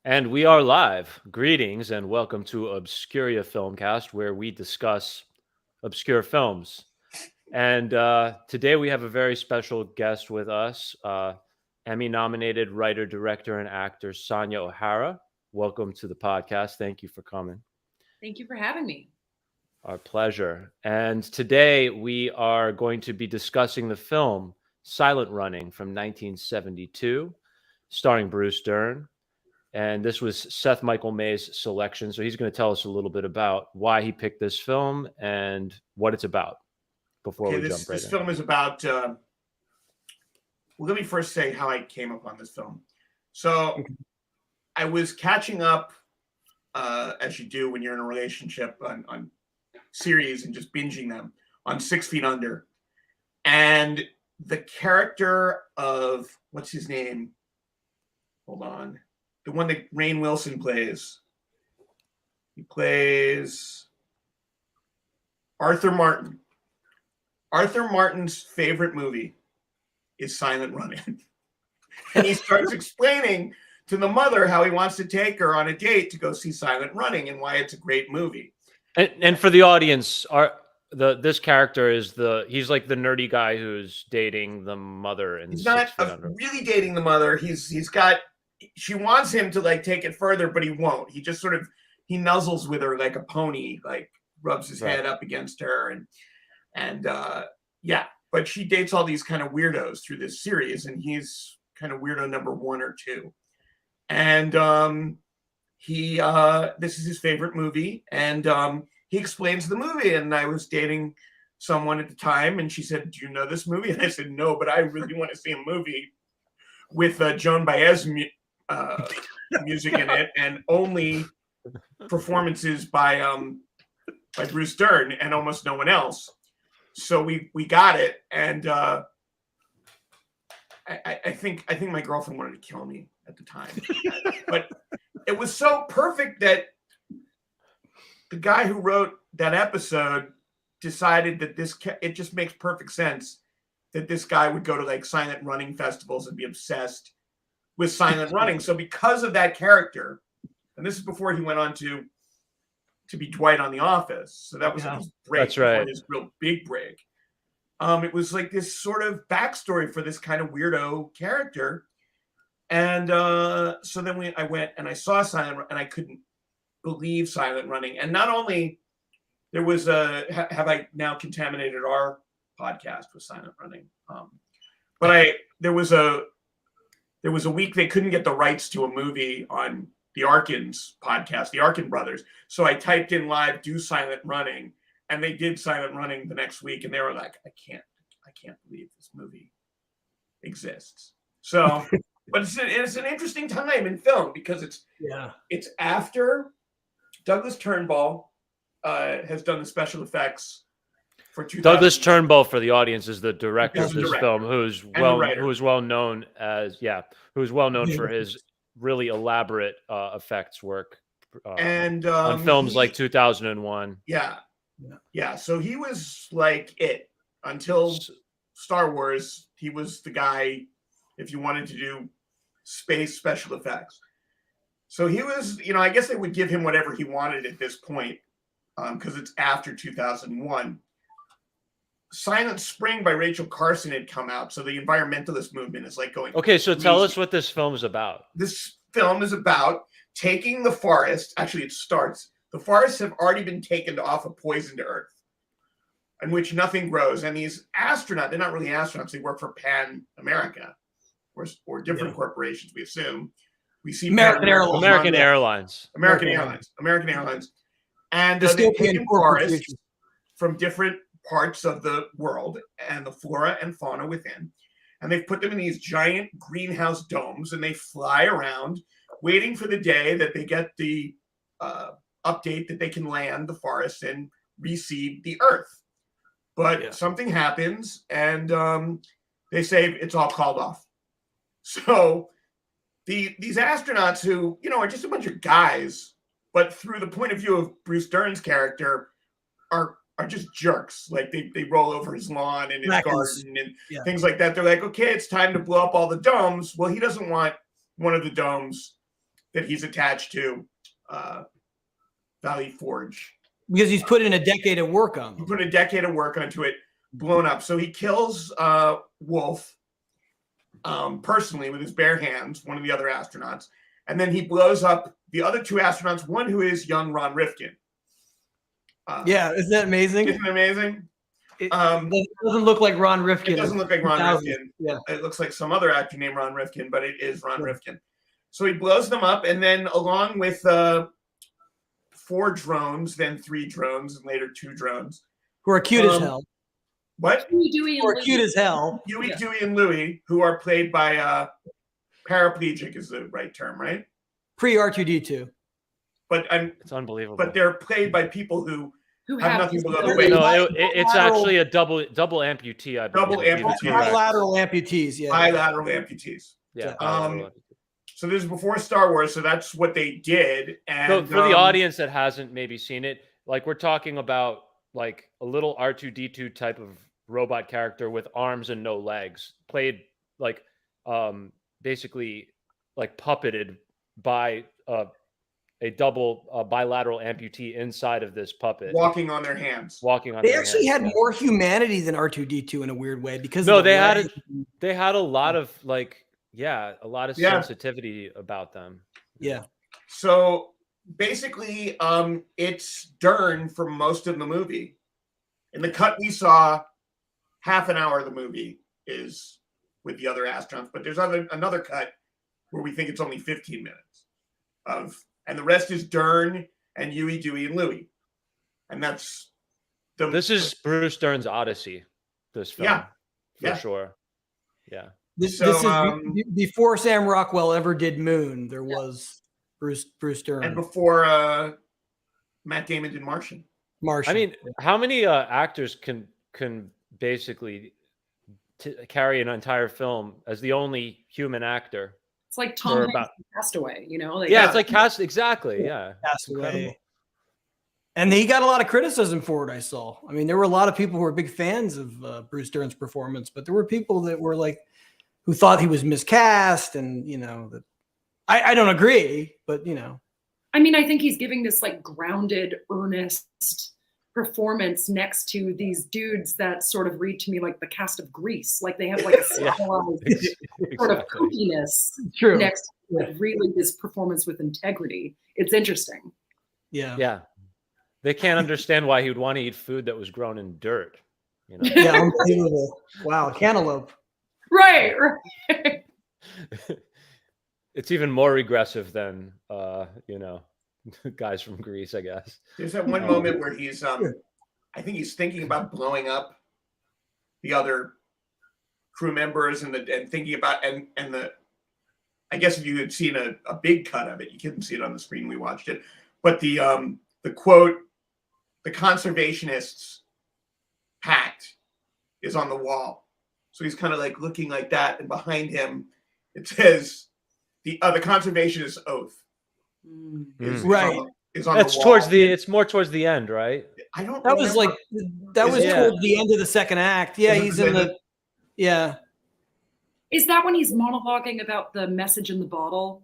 And we are live. Greetings and welcome to Obscuria Filmcast, where we discuss obscure films. And today we have a very special guest with us, Emmy-nominated writer, director, and actor Sonja O'Hara. Welcome to the podcast. Thank you for coming. Thank you for having me. Our pleasure. And today we are going to be discussing the film Silent Running from 1972, starring Bruce Dern. And this was Seth Michael May's selection. So he's going to tell us a little bit about why he picked this film and what it's about before we jump right in. This film is about, well, let me first say how I came upon this film. So I was catching up, as you do when you're in a relationship, on series and just binging them on 6 Feet Under. And the character of, what's his name? Hold on. The one that Rainn Wilson plays. He plays Arthur Martin. Arthur Martin's favorite movie is Silent Running. And he starts explaining to the mother how he wants to take her on a date to go see Silent Running and why it's a great movie. And for the audience, this character is he's like the nerdy guy who's dating the mother. He's not really dating the mother. She wants him to like take it further, but he won't. He just he nuzzles with her like a pony, like rubs his head up against her, and but she dates all these kind of weirdos through this series, and he's kind of weirdo number 1 or 2. And this is his favorite movie, and he explains the movie. And I was dating someone at the time, and she said, "Do you know this movie?" And I said, "No, but I really want to see a movie with Joan Baez music in it, and only performances by Bruce Dern and almost no one else." So we got it, and I think my girlfriend wanted to kill me at the time, but it was so perfect that the guy who wrote that episode decided that it just makes perfect sense that this guy would go to like silent running festivals and be obsessed with silent running. So because of that character, and this is before he went on to be Dwight on The Office. So that was his break. That's right. His real big break. It was like this sort of backstory for this kind of weirdo character. And so then I went and I saw Silent Running, and I couldn't believe Silent Running. And not only there was have I now contaminated our podcast with Silent Running, but there was a week they couldn't get the rights to a movie on the Arkins podcast, the Arkin brothers. So I typed in live, "do Silent Running," and they did Silent Running the next week. And they were like, I can't believe this movie exists. So, but it's an interesting time in film because it's after Douglas Trumbull has done the special effects for 2000. Douglas Trumbull, for the audience, is the director of this film, who's well known for his really elaborate effects work on films like 2001. Yeah. So he was like it until Star Wars. He was the guy if you wanted to do space special effects. So he was, I guess they would give him whatever he wanted at this point because it's after 2001. Silent Spring by Rachel Carson had come out. So the environmentalist movement is like going. Okay, so tell us what this film is about. This film is about taking the forest. Actually, it starts. The forests have already been taken off a poisoned earth in which nothing grows. And these astronauts, they're not really astronauts. They work for Pan America or different corporations, we assume. We see American Airlines. And they've taken forests from different parts of the world and the flora and fauna within. And they've put them in these giant greenhouse domes, and they fly around waiting for the day that they get the update that they can land the forest and reseed the earth. But something happens, and they say it's all called off. So these astronauts who, are just a bunch of guys, but through the point of view of Bruce Dern's character, are just jerks. Like they roll over his lawn and his garden and things like that. They're like, okay, it's time to blow up all the domes. Well, he doesn't want one of the domes that he's attached to Valley Forge. Because he's put in a decade of work on He them. put a decade of work onto it, blown up. So he kills Wolf personally with his bare hands, one of the other astronauts. And then he blows up the other two astronauts, one who is young Ron Rifkin. Yeah, isn't that amazing? Isn't it amazing? It doesn't look like Ron Rifkin. It doesn't look like Ron Rifkin. Yeah. It looks like some other actor named Ron Rifkin, but it is Ron Rifkin. So he blows them up, and then along with 4 drones, then 3 drones, and later 2 drones. Who are cute as hell. What? Dewey, Who are cute as hell. Huey, Dewey, and Louie, who are played by paraplegic is the right term, right? Pre-R2D2. But It's unbelievable. But they're played by people who have nothing below the waist. waist. No, it's actually a double amputee. I believe. Double amputee. Bilateral amputees, yeah. Bilateral amputees. Yeah. So this is before Star Wars, so that's what they did. And So for the audience that hasn't maybe seen it, like we're talking about like a little R2D2 type of robot character with arms and no legs, played like basically like puppeted by a double bilateral amputee inside of this puppet, walking on their hands. They actually had more humanity than R2D2 in a weird way because they had a lot of like a lot of sensitivity about them. Yeah. So basically, it's Dern for most of the movie. In the cut we saw, half an hour of the movie is with the other astronauts, but there's another cut where we think it's only 15 minutes and the rest is Dern and Huey, Dewey, and Louie. And that's this is Bruce Dern's Odyssey, this film. For sure. Yeah. This is before Sam Rockwell ever did Moon. There was Bruce Dern. And before Matt Damon did Martian. I mean, how many actors can basically carry an entire film as the only human actor? It's like Tom Hanks Passed Away, you know? Like, it's like Cast. Exactly. Yeah. Passed Away. And he got a lot of criticism for it, I saw. I mean, there were a lot of people who were big fans of Bruce Dern's performance, but there were people that were like, who thought he was miscast, and that I don't agree, but I mean, I think he's giving this like grounded, earnest performance next to these dudes that sort of read to me like the cast of Grease. Like they have like a stylized sort of kookiness next to like really this performance with integrity. It's interesting. Yeah. Yeah. They can't understand why he would want to eat food that was grown in dirt. Yeah, unbelievable. Wow, cantaloupe. Right. It's even more regressive than guys from Greece, I guess. There's that one moment where he's I think he's thinking about blowing up the other crew members and thinking about and the I guess if you had seen a big cut of it, you couldn't see it on the screen, we watched it. But the quote, the conservationists pact is on the wall. So he's kind of like looking like that, and behind him it says the conservationist oath. Is on That's the wall. it's more towards the end, right? I don't. That was like towards the end of the second act. Yeah, he's in the. Yeah. Is that when he's monologuing about the message in the bottle?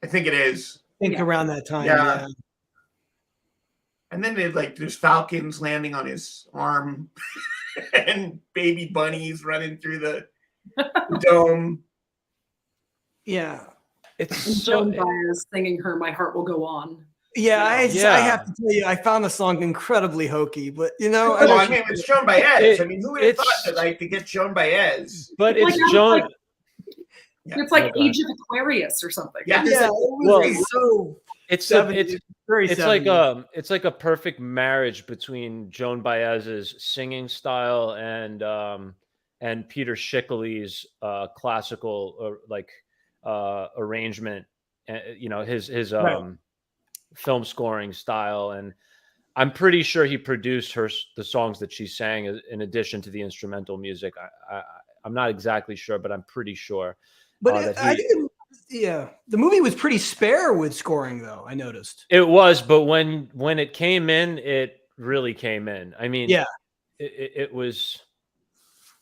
I think it is. I think around that time. Yeah. And then there's falcons landing on his arm, and baby bunnies running through the dome. Yeah. It's Joan Baez singing her "My Heart Will Go On." Yeah, I have to tell you, I found the song incredibly hokey, but I mean, it's Joan Baez. I mean, who would have thought that to get Joan Baez? But it's Joan. It's like Age of Aquarius or something. Yeah, it's like a perfect marriage between Joan Baez's singing style and Peter Schickele's classical arrangement, his film scoring style. And I'm pretty sure he produced the songs that she sang in addition to the instrumental music. I'm not exactly sure, but I'm pretty sure. But the movie was pretty spare with scoring, though. I noticed it was, but when it came in, it really came in. I mean, it was.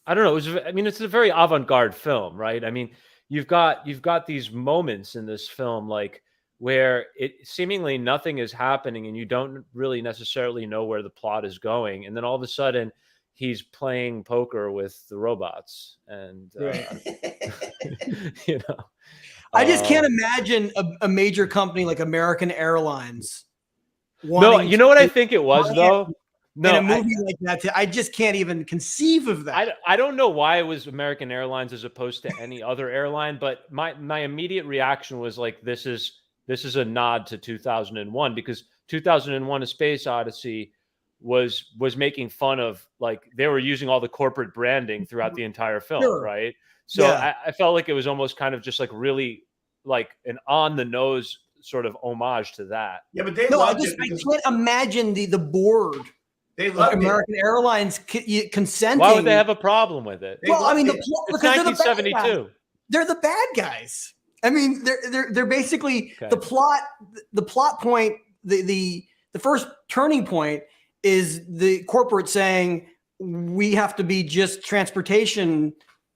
I don't know. It's a very avant-garde film, right? I mean, you've got these moments in this film, like where it seemingly nothing is happening and you don't really necessarily know where the plot is going, and then all of a sudden he's playing poker with the robots, and you know, I just can't imagine a major company like American Airlines. No, you know what I think it was though. No, in a movie like that, I just can't even conceive of that. I don't know why it was American Airlines as opposed to any other airline, but my immediate reaction was like, this is a nod to 2001, because 2001: A Space Odyssey was making fun of, like, they were using all the corporate branding throughout the entire film, right? So Yeah. I felt like it was almost kind of just like really like an on the nose sort of homage to that. Yeah, but they No, I loved it can't because imagine the board they of loved American Airlines consenting. Why would they have a problem with it? They Well, I mean, loved the it. It's because they're the bad 1972. guys. They're the bad guys. I mean, they're basically Okay. the plot point. The first turning point is the corporate saying we have to be just transportation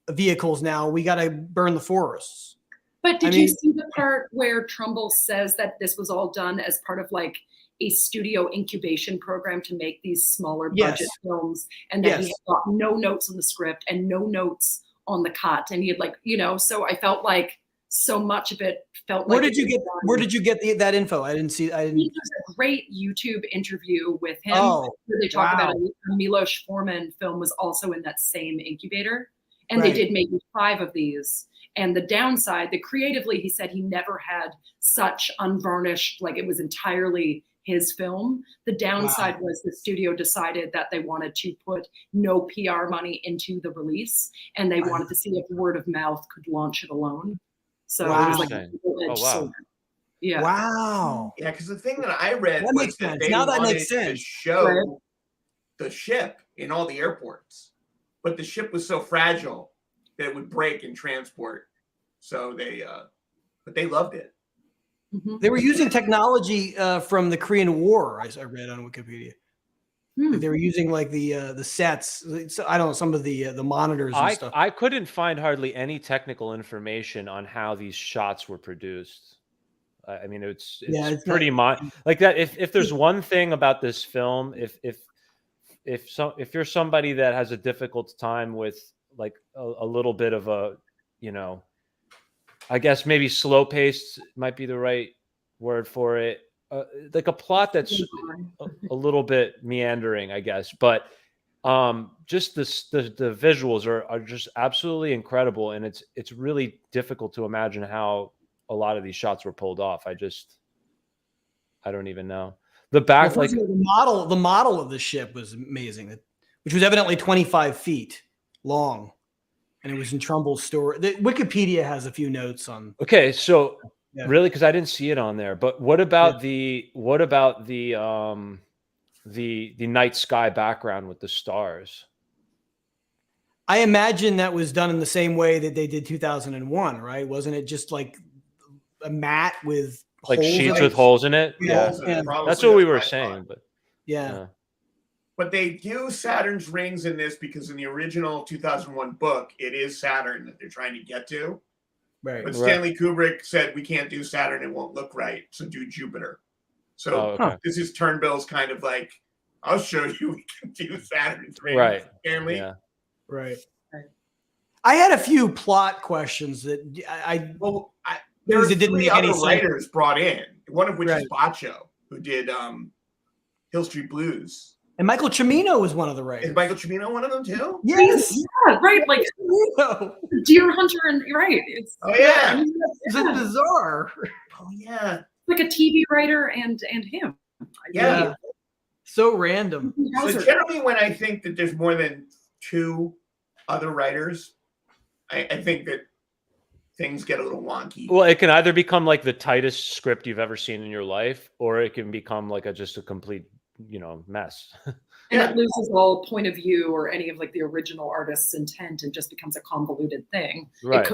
vehicles now. We got to burn the forests. But did you see the part where Trumbull says that this was all done as part of like a studio incubation program to make these smaller budget films, and that he had got no notes on the script and no notes on the cut, and he had, like, you know, so I felt like so much of it felt like. Where did you get that info? I didn't see. There's a great YouTube interview with him where they talk about a Milos Forman film was also in that same incubator, and they did maybe 5 of these. And the downside, creatively, he said he never had such unvarnished, like it was entirely his film. The downside was the studio decided that they wanted to put no PR money into the release, and they wanted to see if word of mouth could launch it alone. So it was like a double-edged sword. Yeah. Wow. Yeah, because the thing that I read That was makes that sense. they Now that wanted makes to sense. show the ship in all the airports, but the ship was so fragile that it would break in transport. So but they loved it. Mm-hmm. They were using technology from the Korean War. I read on Wikipedia. They were using like the sets. So, I don't know, some of the monitors and stuff. I couldn't find hardly any technical information on how these shots were produced. I mean, it's pretty like that. If there's one thing about this film, if you're somebody that has a difficult time with like a little bit of a, you know, I guess maybe slow paced might be the right word for it. Like a plot that's a little bit meandering, I guess, but just the visuals are just absolutely incredible, and it's really difficult to imagine how a lot of these shots were pulled off. I don't even know. The model of the ship was amazing, which was evidently 25 feet long, and it was in Trumbull's story. The Wikipedia has a few notes on. Okay, so really, because I didn't see it on there, but what about the night sky background with the stars? I imagine that was done in the same way that they did 2001, right? Wasn't it just like a mat with like sheets with holes in it? Yeah. That's what we were saying. But but they use Saturn's rings in this because in the original 2001 book, it is Saturn that they're trying to get to. Right. But Stanley Kubrick said, we can't do Saturn, it won't look right, so do Jupiter. So this is Turnbull's kind of like, I'll show you we can do Saturn's rings. Right. Stanley. Yeah. Right. I had a few plot questions that there were didn't 3 make any other sense. writers brought in, one of which is Baccio, who did Hill Street Blues. And Michael Cimino was one of the writers. Is Michael Cimino one of them too? Yes. Yeah, right. Like Deer Hunter, and right. It's It's bizarre. Oh yeah. Like a TV writer and him. Yeah. So random. So generally, when I think that there's more than 2 other writers, I think that things get a little wonky. Well, it can either become like the tightest script you've ever seen in your life, or it can become like just a complete, mess. And it loses all point of view or any of like the original artist's intent and just becomes a convoluted thing. Right.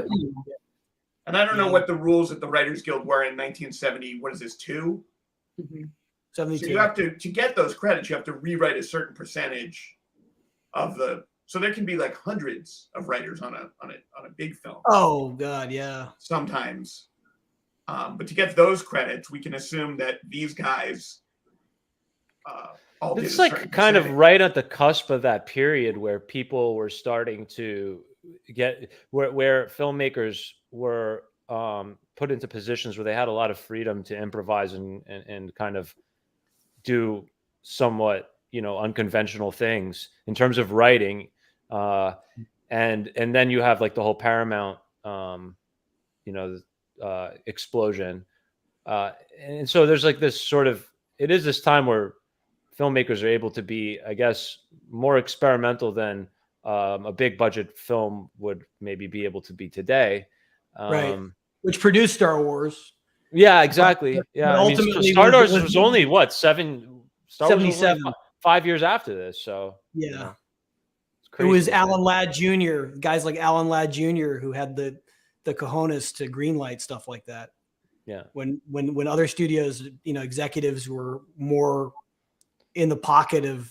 And I don't know what the rules at the Writers Guild were in 1970. What is this, 2? Mm-hmm. 72. So you have to get those credits, you have to rewrite a certain percentage of the. So there can be like hundreds of writers on a big film. Oh God, yeah. Sometimes. But to get those credits, we can assume that these guys all did It's a like certain kind of percentage. right at the cusp of that period where people were starting to get where filmmakers were put into positions where they had a lot of freedom to improvise and kind of do somewhat, unconventional things in terms of writing. And then you have like the whole Paramount, explosion. And so there's like this sort of, it is this time where filmmakers are able to be, I guess, more experimental than a big budget film would maybe be able to be today. Right. Which produced Star Wars. Yeah, exactly. Yeah, but I mean, ultimately Star Wars was was only what Star Wars was only 77. 5 years after this. So Yeah. it's It crazy. was Alan Ladd Jr., guys like Alan Ladd Jr. who had the cojones to greenlight stuff like that. Yeah. When other studios, executives were more in the pocket of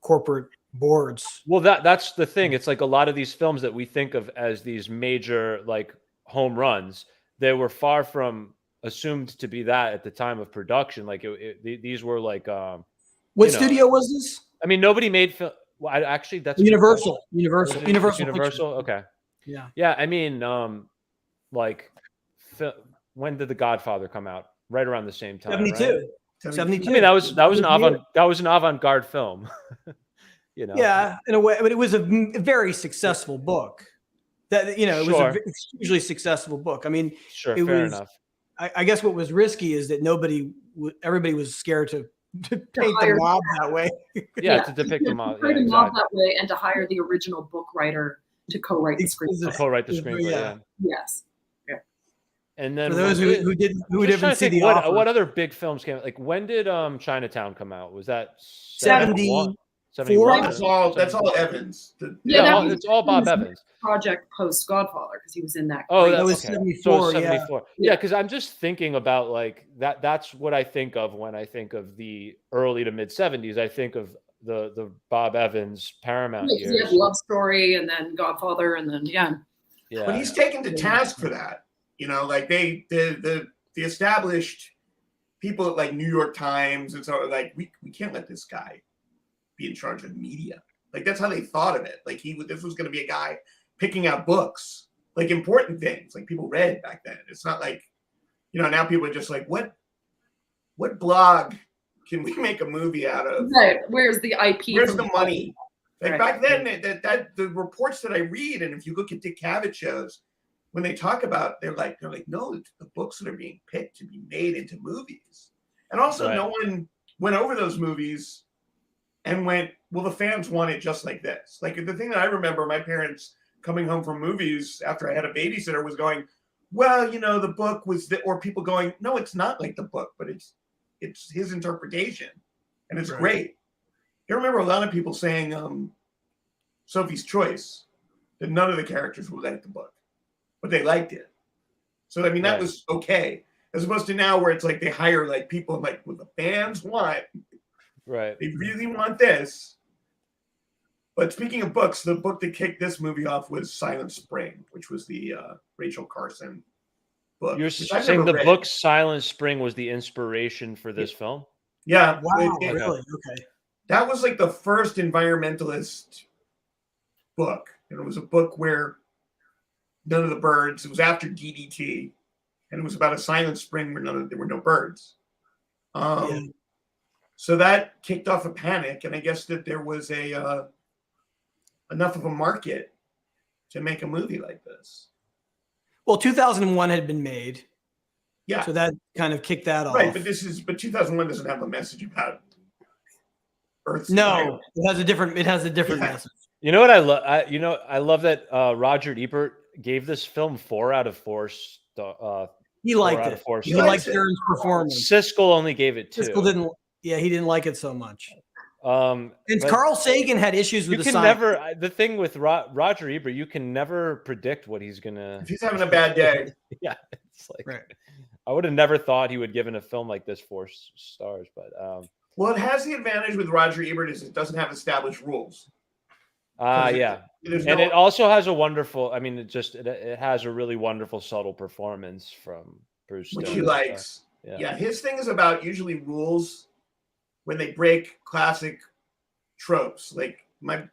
corporate boards. Well, that's the thing. It's like a lot of these films that we think of as these major like home runs, they were far from assumed to be that at the time of production. Like these were like what studio was this? I mean, nobody made film. Well, actually, that's Universal. Universal. Pictures. Okay. Yeah. Yeah. I mean, like, when did The Godfather come out? Right around the same time. 72. Right? 72. I mean, that was an avant-garde film. Yeah, in a way, but it was a very successful book. That it was a hugely successful book. I mean, sure, it fair was. Enough. I guess what was risky is that everybody was scared to paint the mob that way. Yeah, to depict the mob. Yeah, mob that way, and to hire the original book writer to co-write the screenplay. To co-write the screenplay. Yeah. Yes. Yeah. And then for those who didn't see the offer. What other big films came out? Like, when did Chinatown come out? Was that 71? That's all Evans. It's all Bob Evans. Project post Godfather, because he was in that. Oh, that was 74. So 74. Yeah, because I'm just thinking about like that. That's what I think of when I think of the early to mid 70s. I think of the Bob Evans Paramount years. He had Love Story, and then Godfather, and then yeah. But he's taken to task for that. Like the established people at like New York Times and so like we can't let this guy be in charge of media. Like that's how they thought of it. Like this was going to be a guy picking out books, like important things, like people read back then. It's not like, now people are just like, what blog can we make a movie out of? Right. Where's the IP? Where's the money? Like back then, that the reports that I read, and if you look at Dick Cavett shows, when they talk about, they're like, no, the books that are being picked to be made into movies. And also no one went over those movies and went, well, the fans want it just like this. Like the thing that I remember my parents coming home from movies after I had a babysitter was going, well, the book was or people going, no, it's not like the book, but it's his interpretation. And it's great. I remember a lot of people saying Sophie's Choice, that none of the characters were like the book, but they liked it. So, I mean, that was okay. As opposed to now where it's like they hire like people like what the fans want. Right. They really want this. But speaking of books, the book that kicked this movie off was Silent Spring, which was the Rachel Carson book. You're saying the book Silent Spring was the inspiration for this film? Yeah. Wow, really? Okay. That was like the first environmentalist book. And it was a book where none of the birds, it was after DDT, and it was about a silent spring where there were no birds. So that kicked off a panic, and I guess that there was enough of a market to make a movie like this. Well, 2001 had been made. Yeah. So that kind of kicked that off. Right, but 2001 doesn't have a message about Earth's environment. It has a different message. You know what I love? I love that Roger Ebert gave this film 4 out of 4. He liked it. He liked Dern's performance. Siskel only gave it 2. Siskel didn't. Yeah, he didn't like it so much. And Carl Sagan had issues with the thing with Roger Ebert, you can never predict what he's gonna. If he's having a bad day. Yeah, it's like I would have never thought he would give in a film like this 4 stars, but well, it has the advantage with Roger Ebert is it doesn't have established rules. Yeah, and it also has a wonderful. I mean, it has a really wonderful, subtle performance from Bruce which Dern. he likes. Yeah, his thing is about usually rules when they break classic tropes. Like my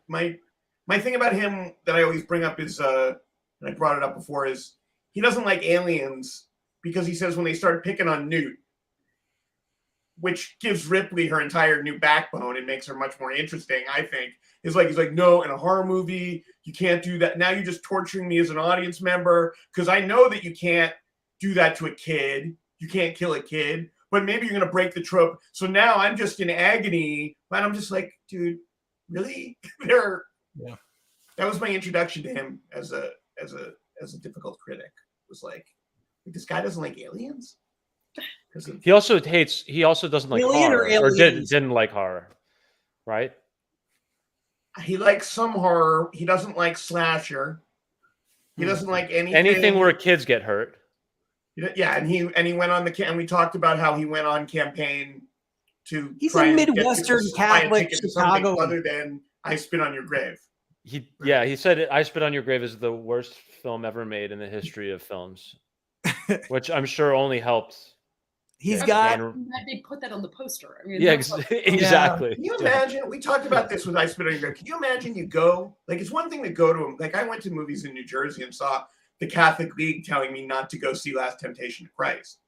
thing about him that I always bring up is, and I brought it up before, is he doesn't like aliens because he says when they start picking on Newt, which gives Ripley her entire new backbone and makes her much more interesting, I think, he's like, no, in a horror movie, you can't do that. Now you're just torturing me as an audience member because I know that you can't do that to a kid. You can't kill a kid, but maybe you're going to break the trope. So now I'm just in agony, but I'm just like, dude, really? That was my introduction to him as a difficult critic. It was like, this guy doesn't like aliens? He also doesn't like Alien or horror, or aliens? didn't like horror, right? He likes some horror. He doesn't like slasher. He doesn't like Anything where kids get hurt. Yeah, and he went on and we talked about how he went on campaign to He's try a and get Midwestern people to buy a Catholic ticket to something Chicago. other than I Spit on Your Grave. He said I Spit on Your Grave is the worst film ever made in the history of films, which I'm sure only helped. He's got. They put that on the poster. I mean, Yeah, exactly. Can you imagine? We talked about this with I Spit on Your Grave. Can you imagine you go, like, it's one thing to go to them. Like, I went to movies in New Jersey and saw the Catholic League telling me not to go see Last Temptation of Christ.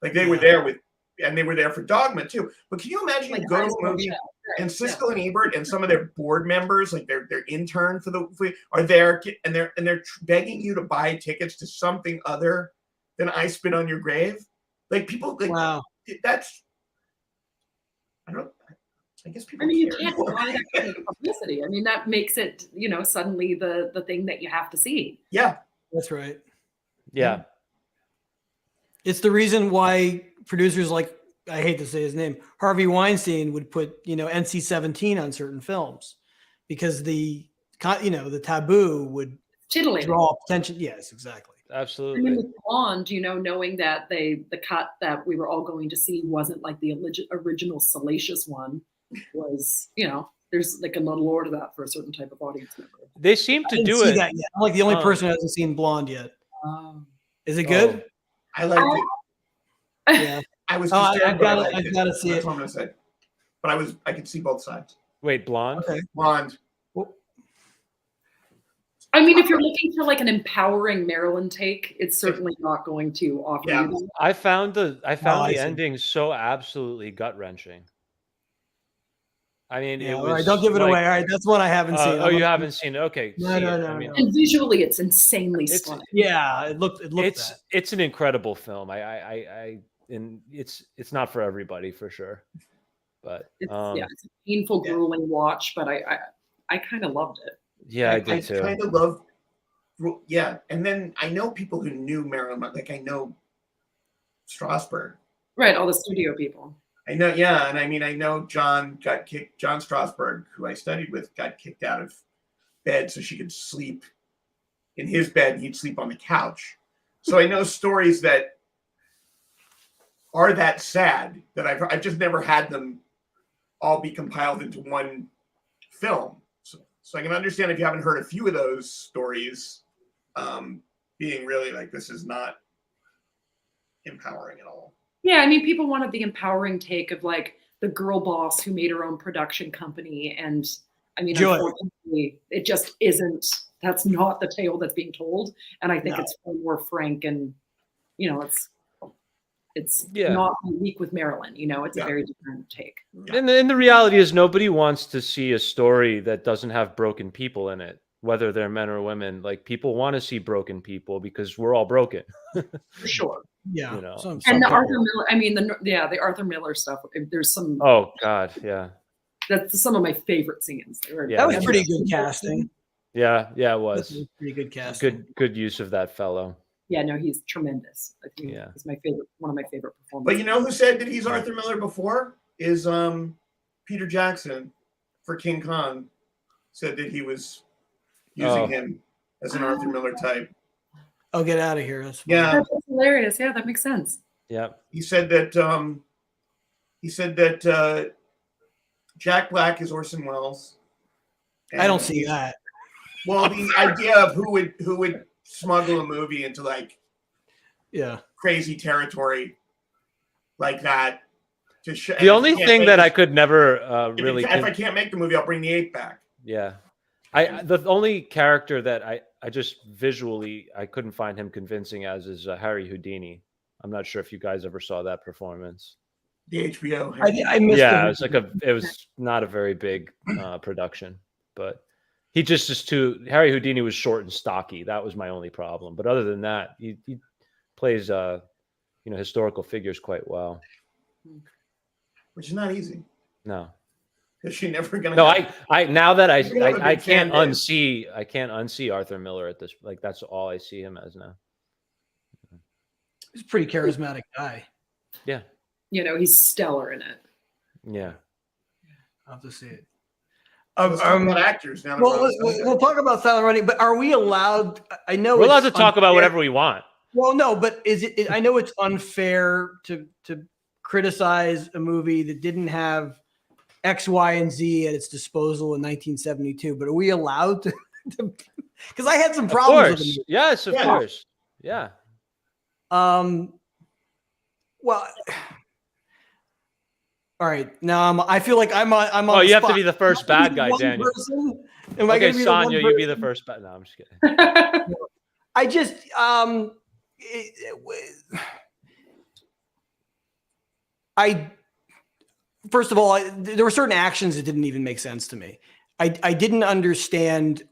Like, they were there and they were there for Dogma too. But can you imagine you go to a movie and Siskel and Ebert and some of their board members, like their intern are there and they're begging you to buy tickets to something other than I Spit on Your Grave? Like, people, like, wow. That's, I guess people. I mean, you can't buy that kind of publicity. I mean, that makes it, suddenly the thing that you have to see. Yeah, That's right. Yeah. It's the reason why producers like, I hate to say his name, Harvey Weinstein would put, NC-17 on certain films because the taboo would draw attention. Yes, exactly. Absolutely. I mean, with Blonde, knowing that the cut that we were all going to see wasn't like the original salacious one, was, there's like a lore to that for a certain type of audience member. They seem to do it. That yet. I'm like the only person who hasn't seen Blonde yet. Is it good? I liked it. Yeah. I was. I've got to see it. That's what I'm gonna say. But I could see both sides. Wait, Blonde? Okay. Blonde. I mean, if you're looking for like an empowering Marilyn take, it's certainly not going to offer you that. I found the ending so absolutely gut wrenching. I mean, it was. All right, don't give it away. All right, that's one I haven't seen. You haven't seen it? Okay. No. I mean, and visually, it's insanely stunning. Yeah, it looked. It's an incredible film. And it's not for everybody for sure, but it's a painful, grueling watch. But I kind of loved it. Yeah, I did too. I kind of love. Yeah, and then I know people who knew Marilyn. Like I know Strasberg. Right, all the studio people. I know, yeah, and I mean, I know John Strasberg, who I studied with, got kicked out of bed so she could sleep in his bed. And he'd sleep on the couch. So I know stories that are that sad that I've just never had them all be compiled into one film. So I can understand if you haven't heard a few of those stories, being really like, this is not empowering at all. Yeah, I mean, people wanted the empowering take of like the girl boss who made her own production company. And I mean, unfortunately, it just isn't, that's not the tale that's being told. And I think it's far more frank and, it's not unique with Marilyn, it's a very different take. Yeah. And the reality is nobody wants to see a story that doesn't have broken people in it, whether they're men or women. Like, people want to see broken people because we're all broken. For sure. Yeah. And the Arthur Miller, I mean, the Arthur Miller stuff, there's some. Oh God. Yeah. That's some of my favorite scenes. That was pretty good casting. Yeah, it was. Pretty good casting. Good use of that fellow. Yeah, no, he's tremendous. I think he's one of my favorite performances. But you know who said that he's Arthur Miller before? Is Peter Jackson for King Kong said that he was using him as an Arthur Miller type. Oh, get out of here. That's That's hilarious. Yeah, that makes sense. Yeah. He said that Jack Black is Orson Welles. I don't see that. Well, the idea of who would smuggle a movie into like crazy territory like that. To show. The only thing that I could never really... If I can't make the movie, I'll bring the ape back. Yeah. The only character that I just visually, I couldn't find him convincing as is Harry Houdini. I'm not sure if you guys ever saw that performance. The HBO. I missed Yeah, him. it was not a very big production, but he just is too... Harry Houdini was short and stocky. That was my only problem. But other than that, he plays historical figures quite well. Which is not easy. No. Because you're never gonna. No, I now that I can't fan unsee Arthur Miller at this. Like that's all I see him as now. He's a pretty charismatic guy. Yeah. He's stellar in it. Yeah. I'll have to see it. About actors now. We'll talk about Silent Running, but are we allowed? I know we're allowed to talk about whatever we want. Well, no, but is it? I know it's unfair to criticize a movie that didn't have X, Y, and Z at its disposal in 1972, but are we allowed to? Because I had some problems with the movie. Yes, of course. Yeah. Well, all right. Now I feel like I'm on. Oh, you have spot. to be the first bad guy, Daniel. Okay, Sonja, you be the first bad. No, I'm just kidding. I just first of all, there were certain actions that didn't even make sense to me. I didn't understand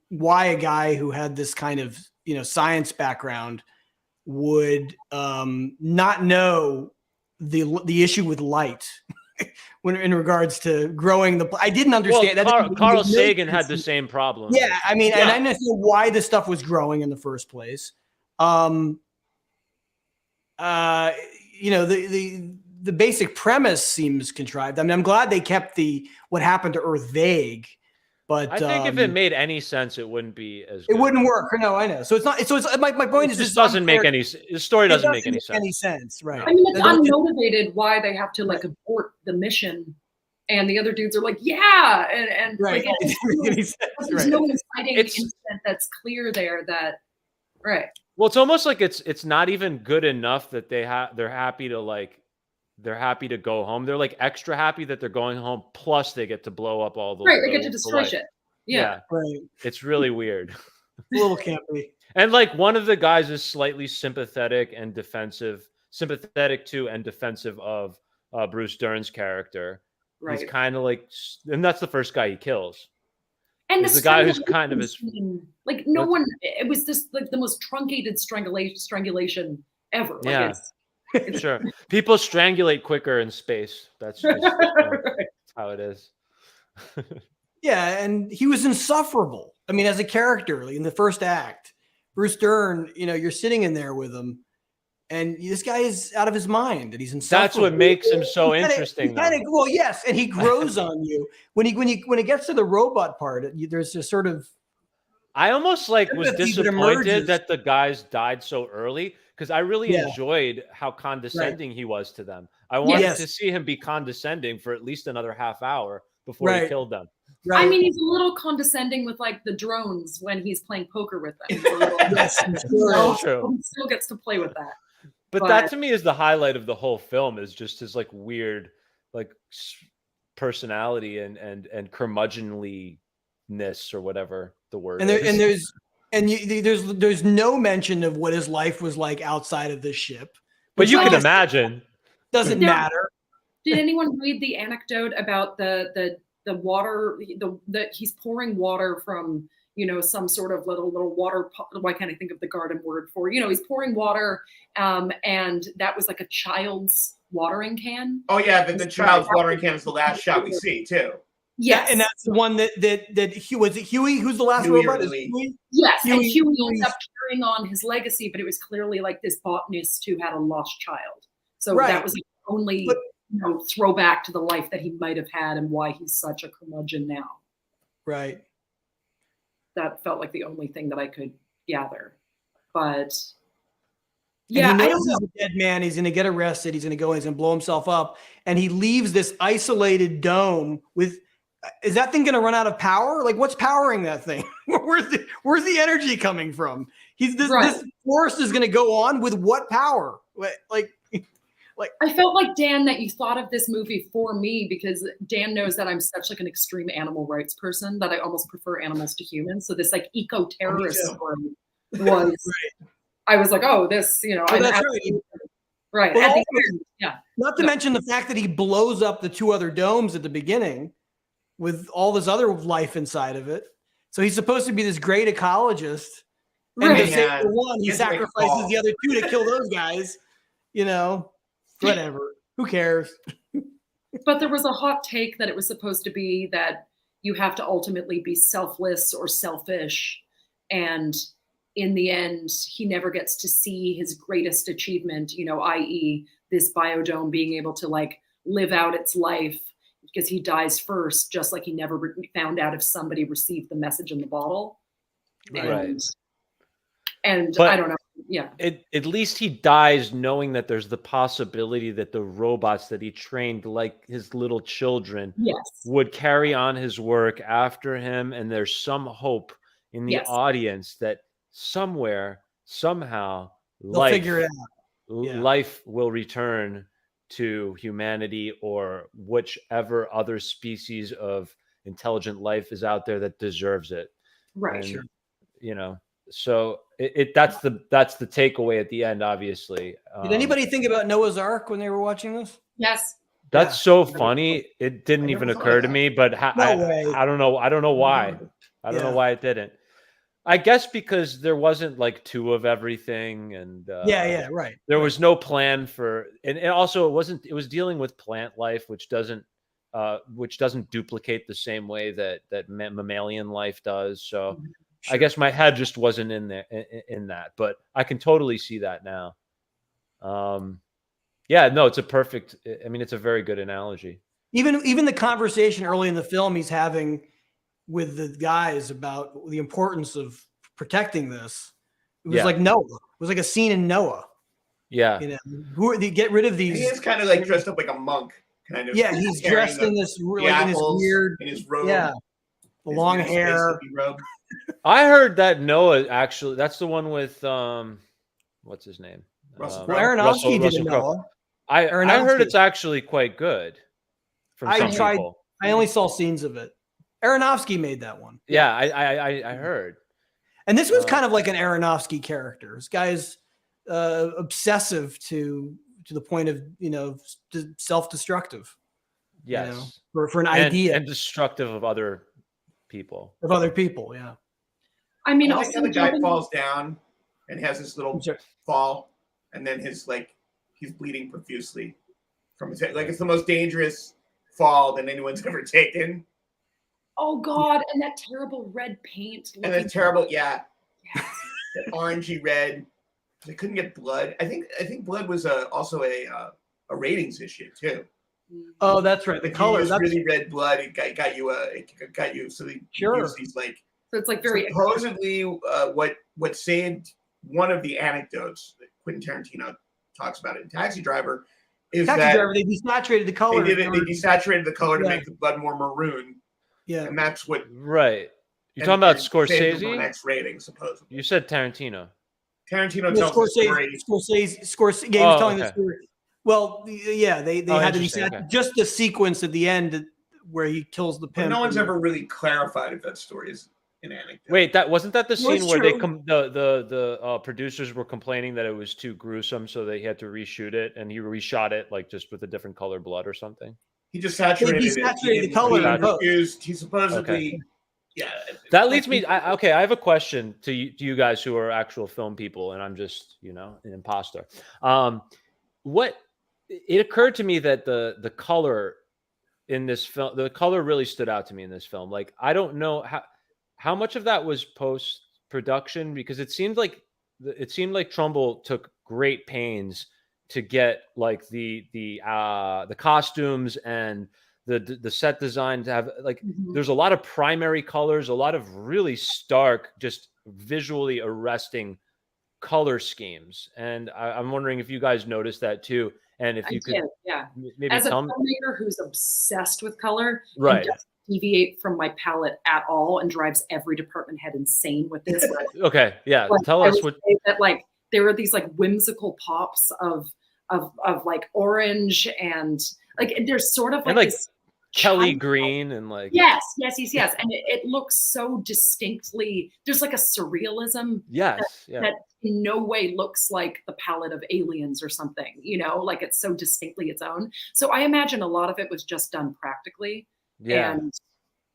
why a guy who had this kind of science background would not know the issue with light when in regards to growing the. I didn't understand that. Carl Sagan had the same problem. Yeah, I mean, and I didn't know why this stuff was growing in the first place. The basic premise seems contrived. I mean, I'm glad they kept what happened to Earth vague, but I think if it made any sense, it wouldn't be as good. It wouldn't work. No, I know. So it's not. So it's my point is this doesn't make any. The story doesn't make any sense. Right? I mean, it's unmotivated why they have to abort the mission, and the other dudes are like, yeah, and right. There's no inciting incident that's clear there. That right. Well, it's almost like it's not even good enough that they're happy to they're happy to go home. They're extra happy that they're going home. Plus, they get to blow up all the they get to destroy shit. Yeah, right. It's really weird. A little campy. And one of the guys is slightly sympathetic and defensive, sympathetic to and defensive of Bruce Dern's character. Right. He's kind of and that's the first guy he kills. And the guy who's kind of his one. It was just the most truncated strangulation ever. Yeah. Sure. People strangulate quicker in space. That's just how it is. Yeah, and he was insufferable. I mean, as a character, in the first act, Bruce Dern, you're sitting in there with him, and this guy is out of his mind, and he's insufferable. That's what makes him so interesting. Well, yes, and he grows on you when he gets to the robot part. There's a sort of. I almost was disappointed that the guys died so early. Because I really enjoyed how condescending he was to them. I wanted to see him be condescending for at least another half hour before he killed them. Right. I mean, he's a little condescending with the drones when he's playing poker with them. Yes, true. He still gets to play with that. But that to me is the highlight of the whole film, is just his weird personality and curmudgeonliness or whatever the word is. There's no mention of what his life was like outside of the ship. But you can imagine. Doesn't matter. Did anyone read the anecdote about the water? That he's pouring water from some sort of little water. Why can't I think of the garden word for? He's pouring water, and that was a child's watering can. Oh yeah, the child's watering can is the last shot we see too. Yes, and that's the one that was it Huey? Who's the last robot? Is Huey? Yes, and Huey ends up carrying on his legacy, but it was clearly this botanist who had a lost child. So that was only throwback to the life that he might have had and why he's such a curmudgeon now. Right. That felt like the only thing that I could gather, but. Yeah, I don't know. He's a dead man. He's going to get arrested. He's going to go. He's going to blow himself up, and he leaves this isolated dome with. Is that thing going to run out of power? What's powering that thing? Where's the energy coming from? This force is going to go on with what power? Like, I felt like, Dan, that you thought of this movie for me because Dan knows that I'm such like an extreme animal rights person that I almost prefer animals to humans. So this like eco-terrorist story was, I was like, oh, this, you know. Oh, that's right. Right. Well, at the end, yeah. Not to mention the fact that he blows up the 2 other domes at the beginning with all this other life inside of it. So he's supposed to be this great ecologist. And to save the one, he sacrifices the other 2 to kill those guys. You know, whatever. Who cares? But there was a hot take that it was supposed to be that you have to ultimately be selfless or selfish. And in the end, he never gets to see his greatest achievement, you know, i.e. this biodome being able to like live out its life because he dies first, just like he never found out if somebody received the message in the bottle. Right. And but I don't know. Yeah. At least he dies knowing that there's the possibility that the robots that he trained, like his little children, would carry on his work after him. And there's some hope in the audience that somewhere, somehow, they'll figure it out. Life will return to humanity or whichever other species of intelligent life is out there that deserves it. Right. And, sure. You know, so that's the takeaway at the end, obviously. Did anybody think about Noah's Ark when they were watching this? Yes. That's so funny. It didn't even occur to me, but I don't know. I don't know why. I don't know why it didn't. I guess because there wasn't like 2 of everything, and right. There was no plan for, and also it was dealing with plant life, which doesn't duplicate the same way that mammalian life does. So I guess my head just wasn't in there in that, but I can totally see that now. It's a perfect. I mean, it's a very good analogy. Even the conversation early in the film he's having with the guys about the importance of protecting this. It was like Noah. It was like a scene in Noah. Yeah. You know, get rid of these. He is kind of like dressed up like a monk, kind of. Yeah, he's dressed in this in his weird, in his robe. Yeah, the long hair. I heard that Noah actually. That's the one with what's his name? Aronofsky did Noah. I heard it's actually quite good. I only saw scenes of it. Aronofsky made that one. Yeah, I heard. And this was kind of like an Aronofsky character. This guy is obsessive to the point of, you know, self-destructive. Yes. You know, for an idea. And destructive of other people. Yeah. I mean, I like how the guy falls down and has this little fall, and then he's bleeding profusely from his head. Like, it's the most dangerous fall that anyone's ever taken. Oh God! And that terrible red paint. And that terrible, that orangey red. They couldn't get blood. I think blood was also a ratings issue too. Oh, that's right. The color. That's really red blood. It got you. So they use these like. So it's like very supposedly what saved one of the anecdotes that Quentin Tarantino talks about in Taxi Driver is they desaturated the color. They desaturated the color to make the blood more maroon. Yeah, and that's what. Right. You're talking about Scorsese? The next rating, supposedly. You said Tarantino. Tarantino tells the story. Scorsese. Yeah, he was telling the story. Well, yeah, they had to desaturate just the sequence at the end where he kills the pimp. But no one's ever really clarified if that story is an anecdote. Wait, wasn't that the scene where the producers were complaining that it was too gruesome, so they had to reshoot it, and he reshot it like just with a different color blood or something? He just saturated the color. He supposedly, That leads me. I have a question to you guys who are actual film people, and I'm just an imposter. It occurred to me that the color in this film, the color really stood out to me in this film. Like, I don't know how much of that was post production, because it seemed like Trumbull took great pains to get like the costumes and the set design to have like there's a lot of primary colors, a lot of really stark, just visually arresting color schemes, and I'm wondering if you guys noticed that too, and if you could maybe as a tell me. filmmaker who's obsessed with color, right? and deviate from my palette at all and drives every department head insane with this. Okay, yeah. Like, Tell I us would what. say that like there are these like whimsical pops of like orange and like there's sort of like this Kelly child- Green and like yes, and it looks so distinctly. There's like a surrealism that in no way looks like the palette of Aliens or something. You know, like it's so distinctly its own. So I imagine a lot of it was just done practically, and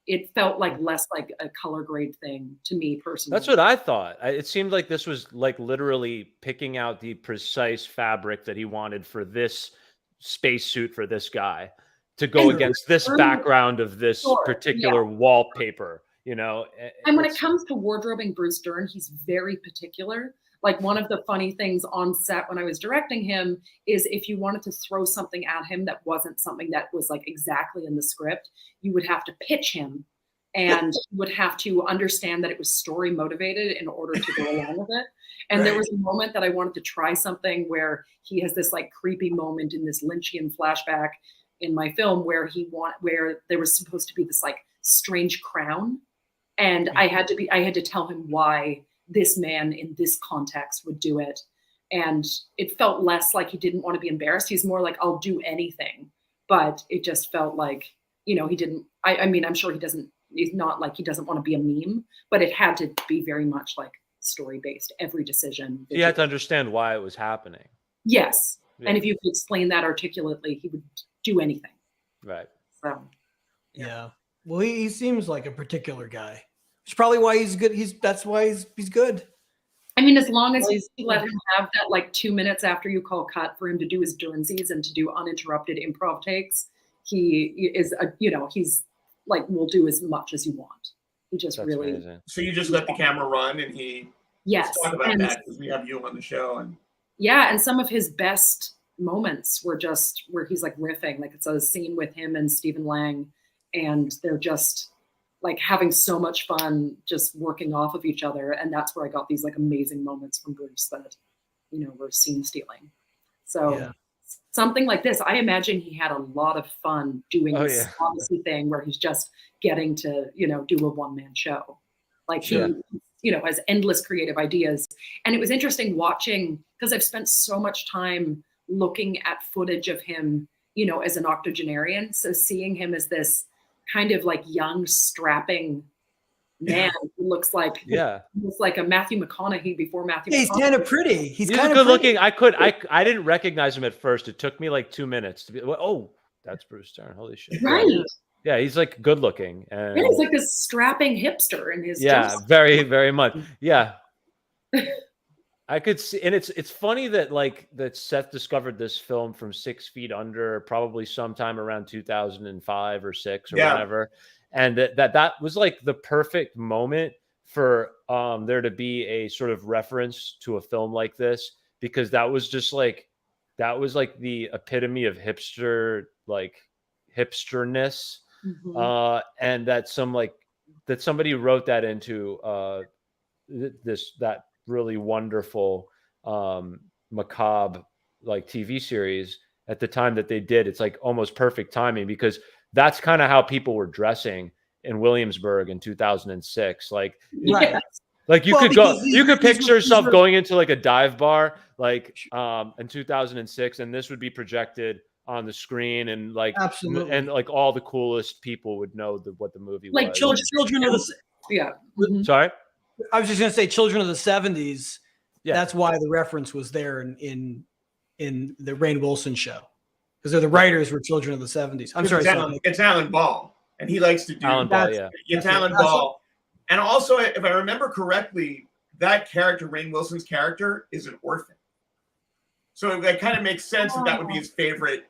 it felt like less like a color grade thing to me personally. That's what I thought. It seemed like this was like literally picking out the precise fabric that he wanted for this spacesuit for this guy to go against this background of this particular wallpaper, you know. And when it comes to wardrobing Bruce Dern, he's very particular. Like one of the funny things on set when I was directing him is if you wanted to throw something at him that wasn't something that was like exactly in the script, you would have to pitch him and you would have to understand that it was story motivated in order to go along with it. And there was a moment that I wanted to try something where he has this like creepy moment in this Lynchian flashback in my film where where there was supposed to be this like strange crown. And I had to tell him why this man in this context would do it. And it felt less like he didn't want to be embarrassed. He's more like, I'll do anything. But it just felt like, you know, he didn't, I mean, I'm sure he's not like he doesn't want to be a meme, but it had to be very much like story-based, every decision. You had to understand why it was happening. Yes. Yeah. And if you could explain that articulately, he would do anything. Right. So, yeah. Well, he seems like a particular guy. It's probably why he's good. That's why he's good. I mean, as long as you let him have that like 2 minutes after you call cut for him to do his Dernsies and to do uninterrupted improv takes, he is he's like, will do as much as you want. He just That's really amazing. So you just let the camera run and he talk about that because we have you on the show. And and some of his best moments were just where he's like riffing. Like it's a scene with him and Stephen Lang, and they're just like having so much fun just working off of each other. And that's where I got these like amazing moments from Bruce that, you know, were scene stealing. So something like this, I imagine he had a lot of fun doing this Odyssey thing where he's just getting to, you know, do a one-man show. Like he, you know, has endless creative ideas. And it was interesting watching, because I've spent so much time looking at footage of him, you know, as an octogenarian. So seeing him as this kind of like young, strapping man who looks like a Matthew McConaughey before Matthew. He's kind of pretty. He's kind of good looking. I didn't recognize him at first. It took me like 2 minutes to be. Oh, that's Bruce Dern. Holy shit! Right. Yeah, he's like good looking, and he's like this strapping hipster in his. Very, very much. Yeah. I could see, and it's funny that Seth discovered this film from 6 Feet Under, probably sometime around 2005 or 6 or whatever, and that was like the perfect moment for there to be a sort of reference to a film like this, because that was the epitome of hipster, like hipsterness, and that somebody wrote that into that really wonderful macabre like TV series at the time that they did. It's like almost perfect timing, because that's kind of how people were dressing in Williamsburg in 2006. Like, like you could picture yourself going into like a dive bar, like in 2006, and this would be projected on the screen, and like and like all the coolest people would know what the movie was. Like children of the Sorry. I was just going to say Children of the 70s. Yeah. That's why the reference was there in the Rainn Wilson show, because they're the writers for Children of the 70s. I'm sorry. It's Alan Ball, and he likes to do Alan Ball. It's Alan Ball. And also, if I remember correctly, that character, Rainn Wilson's character, is an orphan. So it kind of makes sense that would be his favorite,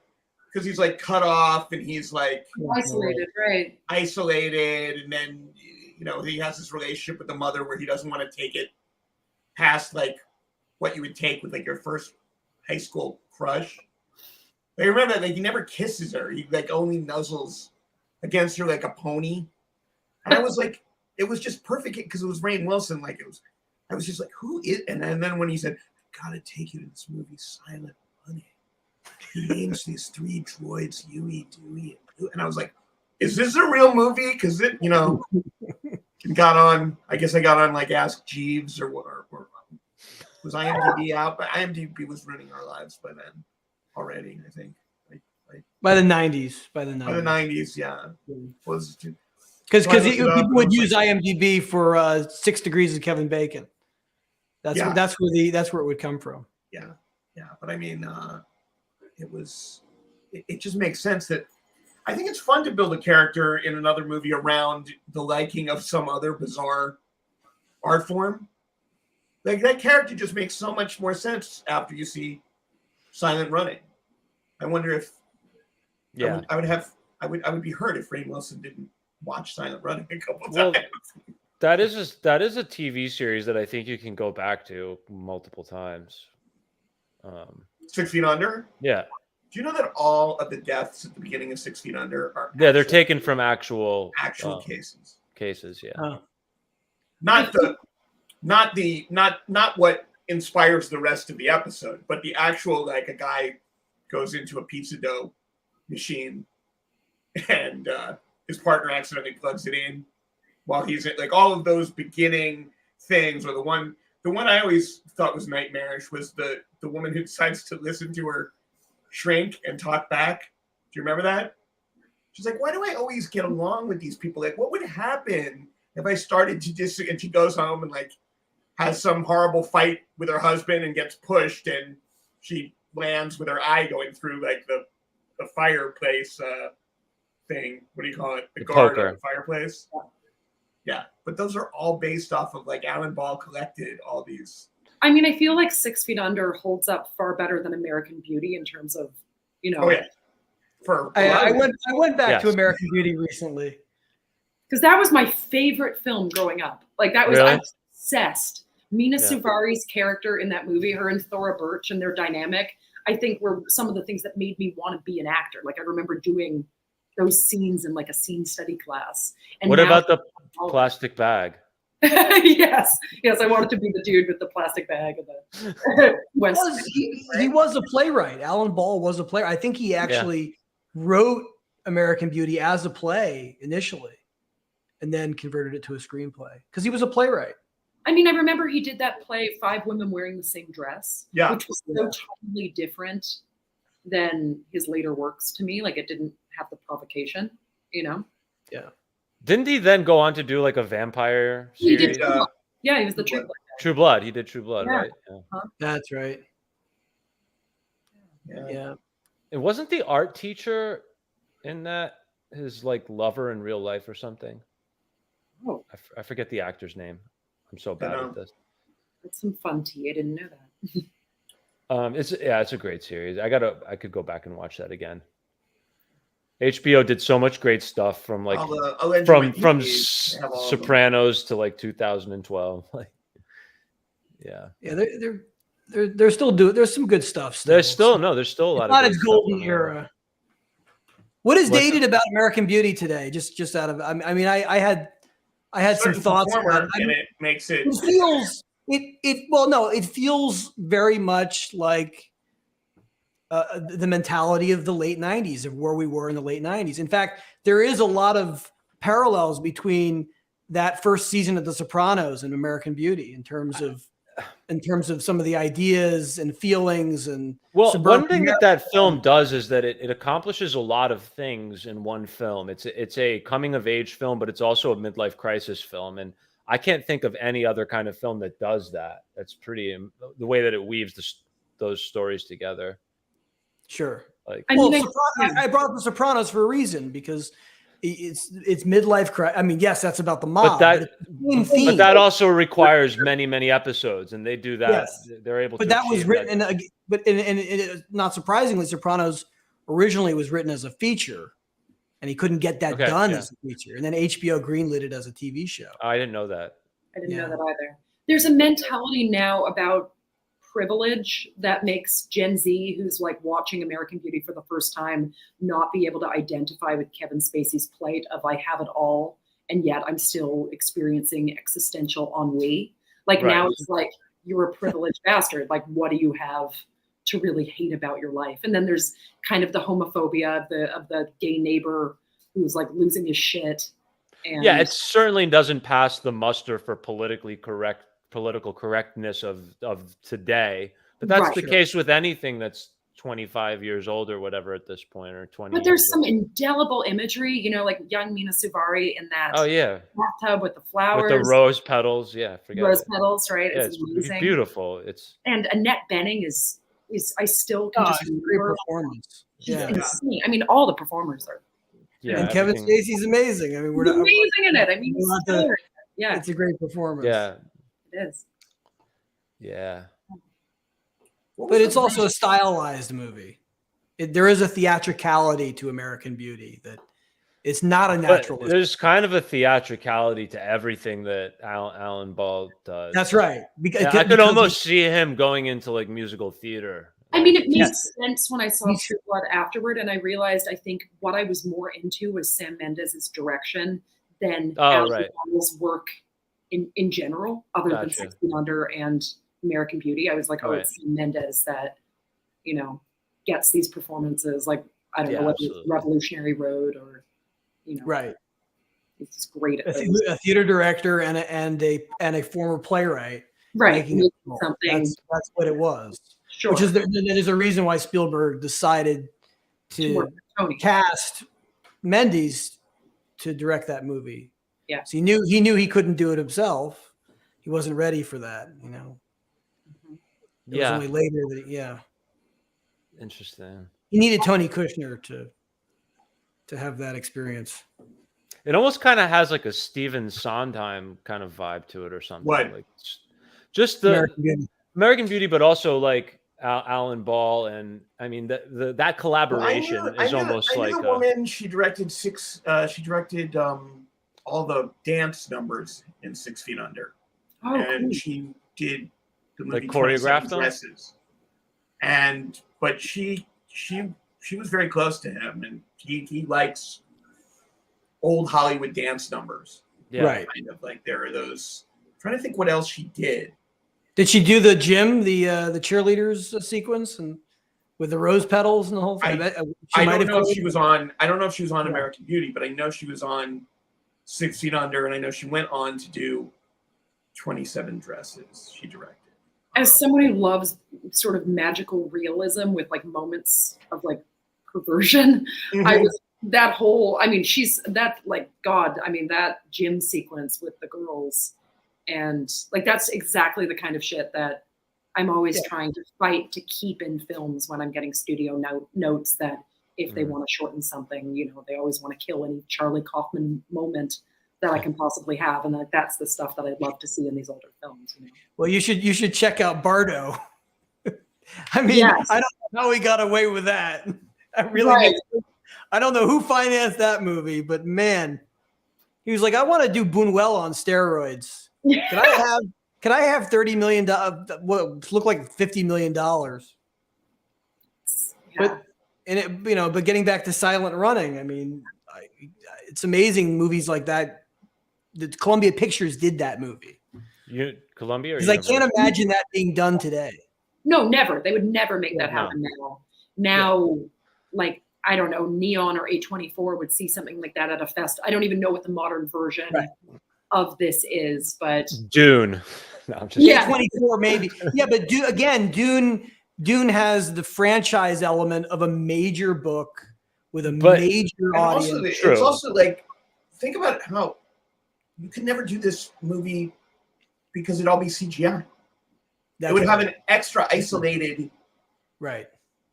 because he's like cut off and he's like isolated, right? Isolated, and then, you know, he has this relationship with the mother where he doesn't want to take it past like what you would take with like your first high school crush. I remember that, like, he never kisses her. He like only nuzzles against her like a pony. And I was like, it was just perfect because it was Rainn Wilson. Like I was just like, who is? And then when he said, "I gotta take you to this movie, Silent Running," he names these 3 droids, Huey, Dewey, and I was like, is this a real movie? Because it, got on. I guess I got on like Ask Jeeves or was IMDb out? But IMDb was ruining our lives by then already. I think. By the 90s. By the 90s, yeah. Was because people would use IMDb for 6 Degrees of Kevin Bacon. That's where it would come from. Yeah. But I mean, it just makes sense that I think it's fun to build a character in another movie around the liking of some other bizarre art form. Like that character just makes so much more sense after you see Silent Running. I wonder if I would be hurt if Rainn Wilson didn't watch Silent Running a couple times. That is a TV series that I think you can go back to multiple times. 6 Feet Under? Yeah. Do you know that all of the deaths at the beginning of 6 Feet Under are they're taken from actual cases. Cases, yeah. Oh. Not what inspires the rest of the episode, but the actual, like, a guy goes into a pizza dough machine and his partner accidentally plugs it in while he's in, like, all of those beginning things. Or the one I always thought was nightmarish was the woman who decides to listen to her shrink and talk back. Do you remember that? She's like, why do I always get along with these people? Like, what would happen if I started to just, and she goes home and like has some horrible fight with her husband and gets pushed and she lands with her eye going through like the fireplace thing. What do you call it? The guard on the fireplace. Yeah. But those are all based off of like Alan Ball collected all these. I mean, I feel like 6 Feet Under holds up far better than American Beauty in terms of, Oh yeah. I went back to American Beauty recently. Because that was my favorite film growing up. Like that was really? I was obsessed. Mina Suvari's character in that movie, her and Thora Birch and their dynamic, I think were some of the things that made me want to be an actor. Like I remember doing those scenes in like a scene study class. And what about the plastic bag? yes, I wanted to be the dude with the plastic bag of the he was a playwright. Alan Ball was a playwright. I think he actually wrote American Beauty as a play initially and then converted it to a screenplay because he was a playwright. I mean, I remember he did that play, 5 Women Wearing the Same Dress, which was so totally different than his later works to me. Like it didn't have the provocation, Yeah. Didn't he then go on to do like a vampire series? He did he was the True Blood. True Blood. He did True Blood, right? Yeah. That's right. Yeah. It wasn't the art teacher in that his like lover in real life or something. Oh, I forget the actor's name. I'm so bad at this. That's some fun tea. I didn't know that. It's a great series. I could go back and watch that again. HBO did so much great stuff from like from Sopranos to like 2012. Like, they're still doing. There's some good stuff. There's still a lot of. Not its golden era. What is dated about American Beauty today? Just out of. I mean, I had some thoughts about it. And it makes it. It feels very much like. The mentality of the late 90s, of where we were in the late 90s. In fact, there is a lot of parallels between that first season of The Sopranos and American Beauty in terms of some of the ideas and feelings and. Well, one thing that film does is that it accomplishes a lot of things in one film. It's a coming of age film, but it's also a midlife crisis film. And I can't think of any other kind of film that does that. That's pretty, the way that it weaves those stories together. Sure. Like, I brought up The Sopranos for a reason because it's midlife crisis. I mean, yes, that's about the mob, but that also requires many episodes, and they do that. Yes. They're able. But that was written, and not surprisingly, Sopranos originally was written as a feature, and he couldn't get that done as a feature, and then HBO greenlit it as a TV show. I didn't know that. I didn't know that either. There's a mentality now about privilege that makes Gen Z, who's like watching American Beauty for the first time, not be able to identify with Kevin Spacey's plight of I have it all, and yet I'm still experiencing existential ennui. Like now it's like, you're a privileged bastard. Like, what do you have to really hate about your life? And then there's kind of the homophobia of the gay neighbor who's like losing his shit. And Yeah, it certainly doesn't pass the muster for political correctness of today. But that's Right. the case with anything that's 25 years old or whatever at this point, or 20 But there's years some old. indelible imagery, you know, like young Mina Suvari in that Oh yeah, bathtub with the flowers, with the rose petals. Yeah, forget rose it. petals, right? Yeah, It's amazing. beautiful. It's And Annette Bening is I still can just it's a great remember. performance. She's Yeah. insane. I mean, all the performers are yeah, And Kevin everything- Spacey's amazing. I mean, we're he's not amazing in it. I mean, we're not he's the- stellar. Yeah, it's a great performance. Yeah, it is. yeah. But it's also a stylized movie. There is a theatricality to American Beauty that it's not a But naturalist. there's kind of a theatricality to everything that Alan Ball does. That's right. Yeah, I could almost see him going into like musical theater. I mean, it makes Yes. sense when I saw True Blood afterward, and I realized I think what I was more into was Sam Mendes' direction than right. Ball's work in general, other than Gotcha. 16 Under and American Beauty. I was like, oh, Right. it's Sam Mendes that, you know, gets these performances. Like, I don't Yeah, know whether it's absolutely. Revolutionary Road or, you know, Right. It's just great at A, things. a theater director and a former playwright. Right. making making a film. something. That's what it was. Sure. Which is that is a reason why Spielberg decided to work to with Tony. cast Mendes to direct that movie. Yeah. So he knew he couldn't do it himself. He wasn't ready for that, you know. Mhm. It was Yeah, only later that interesting. he needed Tony Kushner to have that experience. It almost kind of has like a Stephen Sondheim kind of vibe to it, or something. What? Like just the American Beauty. American Beauty, but also like Alan Ball, and I mean that collaboration is almost like the woman. She directed She directed all the dance numbers in 6 Feet Under, Oh, and cool. she did the movie Like choreographed 27 them? Dresses. But she was very close to him, and he likes old Hollywood dance numbers. yeah. Right. Kind of like there are those. I'm trying to think what else she did. Did she do the gym, the cheerleaders sequence, and with the rose petals and the whole thing? I don't know if she was on. I don't know if she was on Yeah. American Beauty, but I know she was on 6 Feet Under, and I know she went on to do 27 Dresses. She directed. As someone who loves sort of magical realism with like moments of like perversion, I was that whole. I mean, she's that like God. I mean, that gym sequence with the girls, and like that's exactly the kind of shit that I'm always trying to fight to keep in films when I'm getting studio notes that if they want to shorten something, you know, they always want to kill any Charlie Kaufman moment that I can possibly have, and that's the stuff that I'd love to see in these older films. You know? Well, you should check out Bardo. I mean, Yes. I don't know how he got away with that. Right. I don't know who financed that movie, but man, he was like, I want to do Buñuel on steroids. Can I have $30 million? What look like $50 million? But but getting back to Silent Running, I mean, it's amazing movies like that. The Columbia Pictures did that movie. Columbia, Because I can't imagine that being done today. No, never. They would never make that No. happen now. Now, like, I don't know, Neon or A24 would see something like that at a fest. I don't even know what the modern version of this is, but Dune. No, I'm just Yeah. 24 maybe. Yeah, but Dune has the franchise element of a major book with a major And audience. also, True. it's also like, think about how you could never do this movie because it'd all be CGI. It would have an extra isolated. right.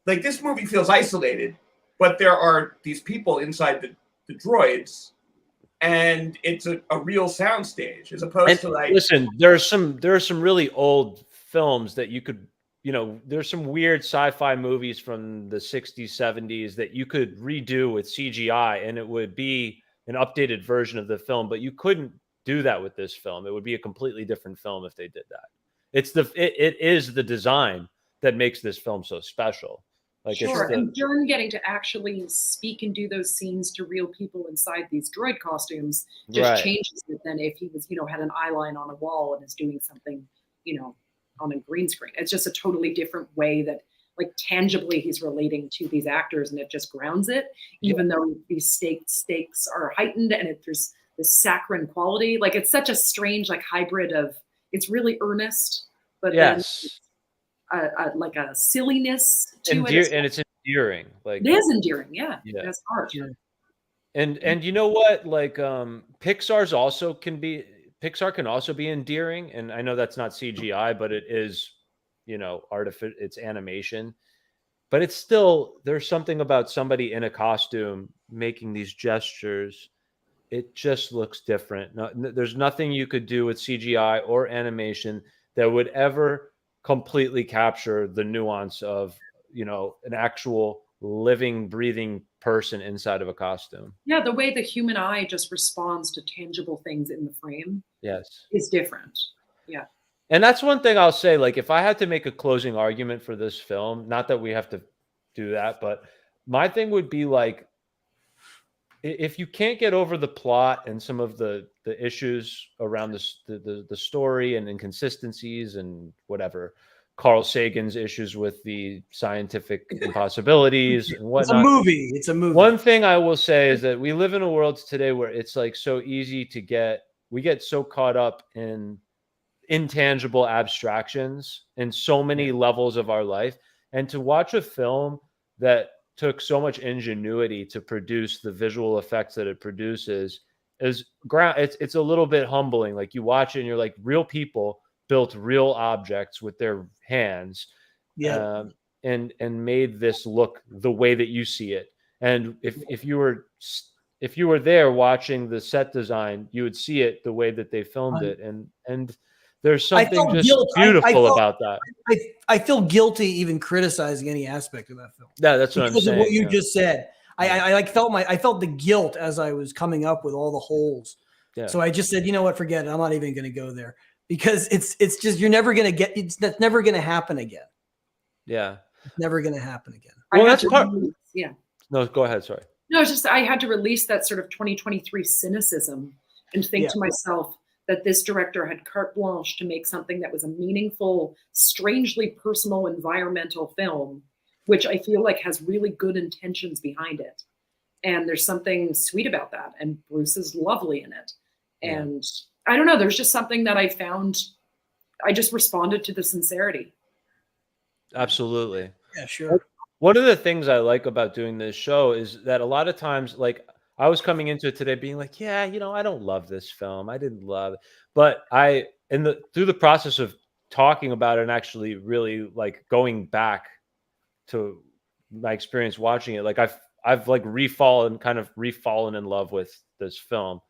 Like, this movie feels isolated, but there are these people inside the droids, and it's a real soundstage as opposed to like. Listen, there are some really old films that you could, there's some weird sci-fi movies from the 60s, 70s that you could redo with CGI and it would be an updated version of the film, but you couldn't do that with this film. It would be a completely different film if they did that. It is the design that makes this film so special. Like, sure. it's And Dern getting to actually speak and do those scenes to real people inside these droid costumes just changes it than if he was, had an eye line on a wall and is doing something, on a green screen. It's just a totally different way that, like tangibly he's relating to these actors, and it just grounds it, even though these stakes are heightened, and there's this saccharine quality. Like it's such a strange like hybrid of, it's really earnest, but then like a silliness to it. And it's endearing. Like it is endearing, yeah. That's art. Sure. And you know what? Like Pixar can also be endearing. And I know that's not CGI, but it is, it's animation. But it's still, there's something about somebody in a costume making these gestures. It just looks different. No, there's nothing you could do with CGI or animation that would ever completely capture the nuance of, an actual living, breathing person inside of a costume. Yeah, the way the human eye just responds to tangible things in the frame is different. Yeah. And that's one thing I'll say, like, if I had to make a closing argument for this film, not that we have to do that, but my thing would be like, if you can't get over the plot and some of the issues around the story and inconsistencies and whatever, Carl Sagan's issues with the scientific impossibilities and whatnot. It's a movie. One thing I will say is that we live in a world today where it's like so easy we get so caught up in intangible abstractions in so many levels of our life. And to watch a film that took so much ingenuity to produce the visual effects that it produces it's a little bit humbling. Like you watch it and you're like, real people built real objects with their hands and made this look the way that you see it. And if you were there watching the set design, you would see it the way that they filmed it. And there's something just beautiful about that. I feel guilty even criticizing any aspect of that film. Yeah, that's what I'm saying. Of what you just said. I felt the guilt as I was coming up with all the holes. Yeah. So I just said, you know what, forget it. I'm not even going to go there because it's just, you're never going to get, that's never going to happen again. Yeah. It's never going to happen again. Well, that's part. Yeah. No, go ahead. Sorry. No, it's just, I had to release that sort of 2023 cynicism and think to myself that this director had carte blanche to make something that was a meaningful, strangely personal environmental film, which I feel like has really good intentions behind it. And there's something sweet about that. And Bruce is lovely in it. And I don't know, there's just something that I found, I just responded to the sincerity. Absolutely. Yeah, sure. One of the things I like about doing this show is that a lot of times, like, I was coming into it today being like, yeah, I don't love this film. I didn't love it. But through the process of talking about it and actually really like going back to my experience watching it, like I've like refallen in love with this film.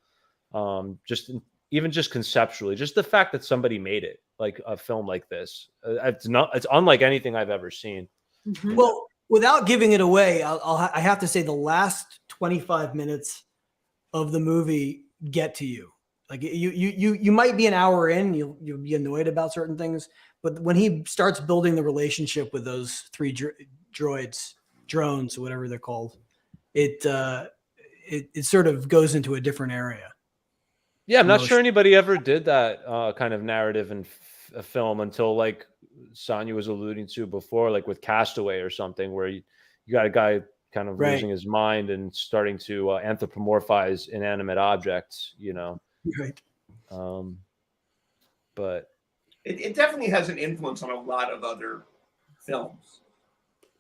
Just conceptually, just the fact that somebody made it, like a film like this, it's unlike anything I've ever seen. Mm-hmm. Well, without giving it away, I have to say the last 25 minutes of the movie get to you. Like you might be an hour in, you'll be annoyed about certain things, but when he starts building the relationship with those three drones, whatever they're called, it sort of goes into a different area. Yeah, I'm not sure anybody ever did that kind of narrative in a film until like Sonja was alluding to before, like with Castaway or something, where you got a guy kind of losing his mind and starting to anthropomorphize inanimate objects, Right. But it definitely has an influence on a lot of other films.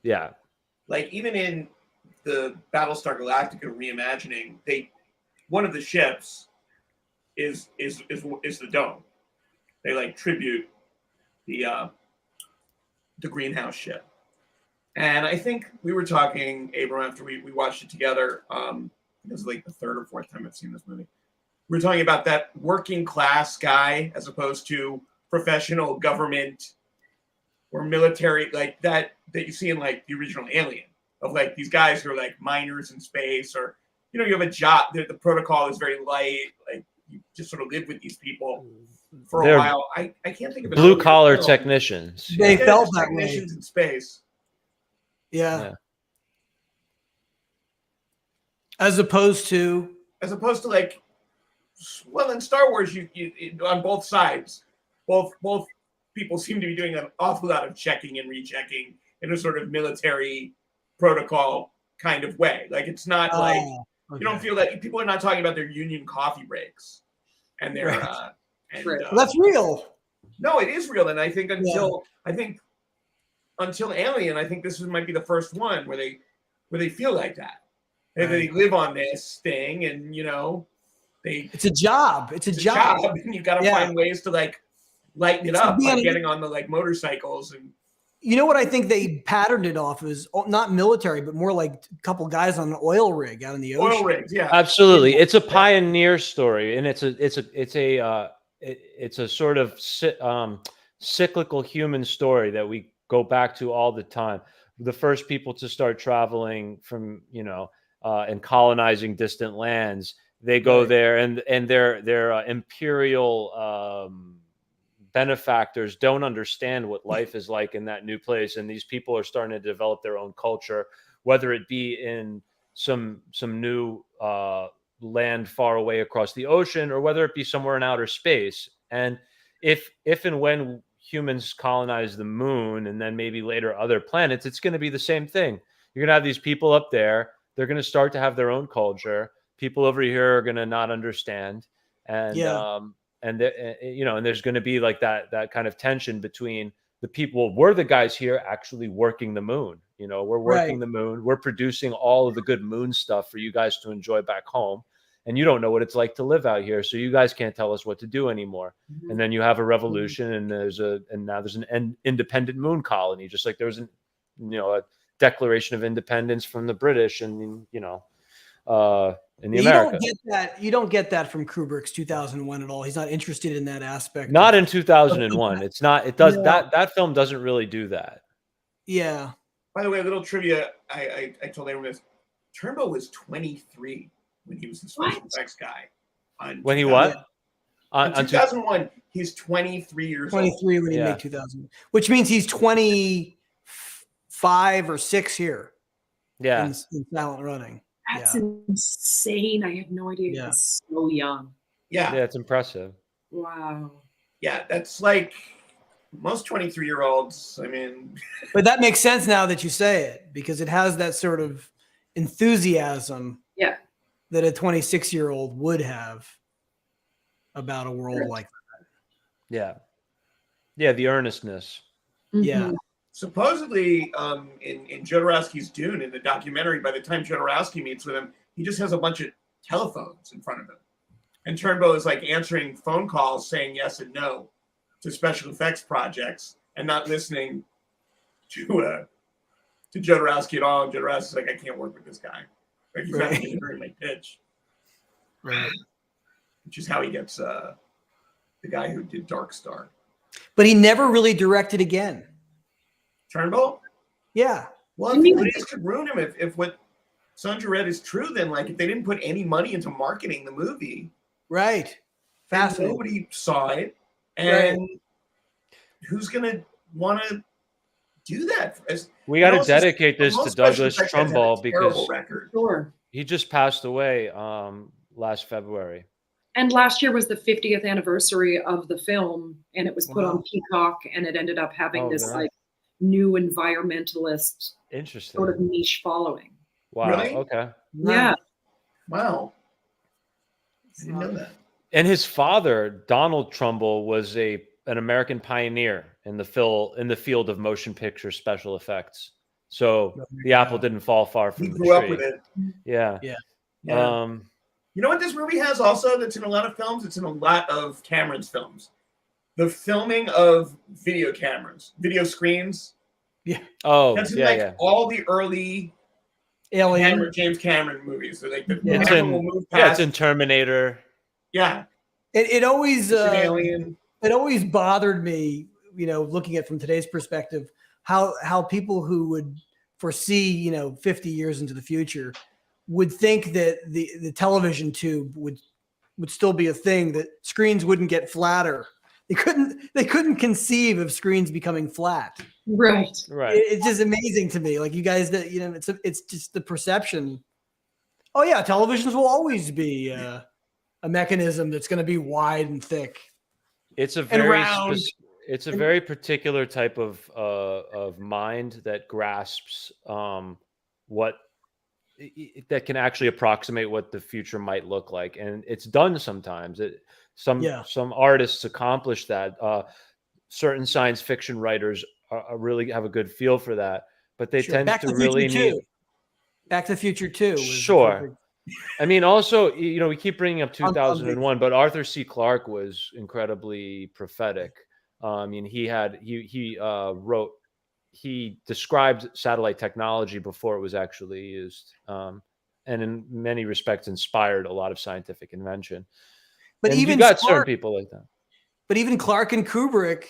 Yeah. Like even in the Battlestar Galactica reimagining, one of the ships is the dome. They like tribute the greenhouse ship. And I think we were talking, Abram, after we watched it together. It was like the third or fourth time I've seen this movie. We were talking about that working class guy as opposed to professional government or military, like that you see in like the original Alien, of like these guys who are like miners in space, or you have a job. The protocol is very light. Like you just sort of live with these people for a while. I can't think of blue collar technicians. They felt that technicians way in space. Yeah. As opposed to like, well, in Star Wars, you on both sides, both people seem to be doing an awful lot of checking and rechecking in a sort of military protocol kind of way. Like it's not like you don't feel that people are not talking about their union coffee breaks and their well, that's real. No, it is real, and I think until Alien, I think this might be the first one where they feel like that. They live on this thing, and it's a job. It's a job, and you got to find ways to like lighten it up by getting on the like motorcycles. And you know what I think they patterned it off is not military, but more like a couple guys on an oil rig out in the ocean. Oil rigs, yeah, absolutely. It's a pioneer story, and it's a sort of cyclical human story that we go back to all the time. The first people to start traveling from and colonizing distant lands, they go there, and their imperial benefactors don't understand what life is like in that new place, and these people are starting to develop their own culture, whether it be in some new land far away across the ocean, or whether it be somewhere in outer space. And if and when humans colonize the moon, and then maybe later other planets, it's going to be the same thing. You're going to have these people up there. They're going to start to have their own culture. People over here are going to not understand. And, and there's going to be like that kind of tension between the people. We're the guys here actually working the moon. We're working the moon. We're producing all of the good moon stuff for you guys to enjoy back home. And you don't know what it's like to live out here. So you guys can't tell us what to do anymore. Mm-hmm. And then you have a revolution, and now there's an independent moon colony, just like there was a Declaration of Independence from the British, and in the America. You don't get that from Kubrick's 2001 at all. He's not interested in that aspect. Not in 2001. It's not. It does that film doesn't really do that. Yeah. By the way, a little trivia. I told everyone this. Trumbull was 23 when he was the special effects guy. When he what? In 2001, he's 23 years old. 23 when he made 2000, which means he's 25 or 6 here. Yeah. In Silent Running. That's insane. I had no idea he was so young. Yeah. Yeah, it's impressive. Wow. Yeah, that's like most 23-year-olds. I mean, but that makes sense now that you say it, because it has that sort of enthusiasm that a 26-year-old would have about a world like that. Yeah, the earnestness. Mm-hmm. Yeah. Supposedly, in Jodorowsky's Dune, in the documentary, by the time Jodorowsky meets with him, he just has a bunch of telephones in front of him. And Turnbow is like answering phone calls, saying yes and no to special effects projects, and not listening to Jodorowsky at all. And Jodorowsky's like, I can't work with this guy. Like, he's not even hearing my pitch. Right. Which is how he gets the guy who did Dark Star. But he never really directed again. Turnbull? Yeah. Well, this could ruin him if what Sonja read is true. Then, like, if they didn't put any money into marketing the movie, right? Fascinating. Nobody saw it, and who's gonna want to do that? We got to dedicate this to Douglas Trumbull, because he just passed away last February. And last year was the 50th anniversary of the film, and it was put on Peacock, and it ended up having this like new environmentalist sort of niche following. Wow. Really? Okay. Yeah. Wow. I didn't know that. And his father, Donald Trumbull, was an American pioneer in the field of motion picture special effects. So the apple didn't fall far from the tree. He grew up with it. Yeah. You know what this movie has also that's in a lot of films? It's in a lot of Cameron's films. The filming of video cameras, video screens. Yeah. Oh, that's in all the early Alien, James Cameron movies. So like the camera will move past. Yeah, it's in Terminator. Yeah. It always Alien. It always bothered me, looking at it from today's perspective, how people who would foresee, 50 years into the future would think that the television tube would still be a thing, that screens wouldn't get flatter. They couldn't conceive of screens becoming flat. Right. It's just amazing to me. Like, you guys, that it's just the perception. Oh yeah, televisions will always be a mechanism that's going to be wide and thick. It's a It's a very particular type of mind that grasps what that can actually approximate what the future might look like, and it's done sometimes. Some artists accomplish that. Certain science fiction writers really have a good feel for that, but they tend Back to really need. Back to the Future 2. Sure. I mean, also, we keep bringing up 2001, but Arthur C. Clarke was incredibly prophetic. I mean, he described satellite technology before it was actually used, and in many respects inspired a lot of scientific invention. But and even you got certain people like that. But even Clarke and Kubrick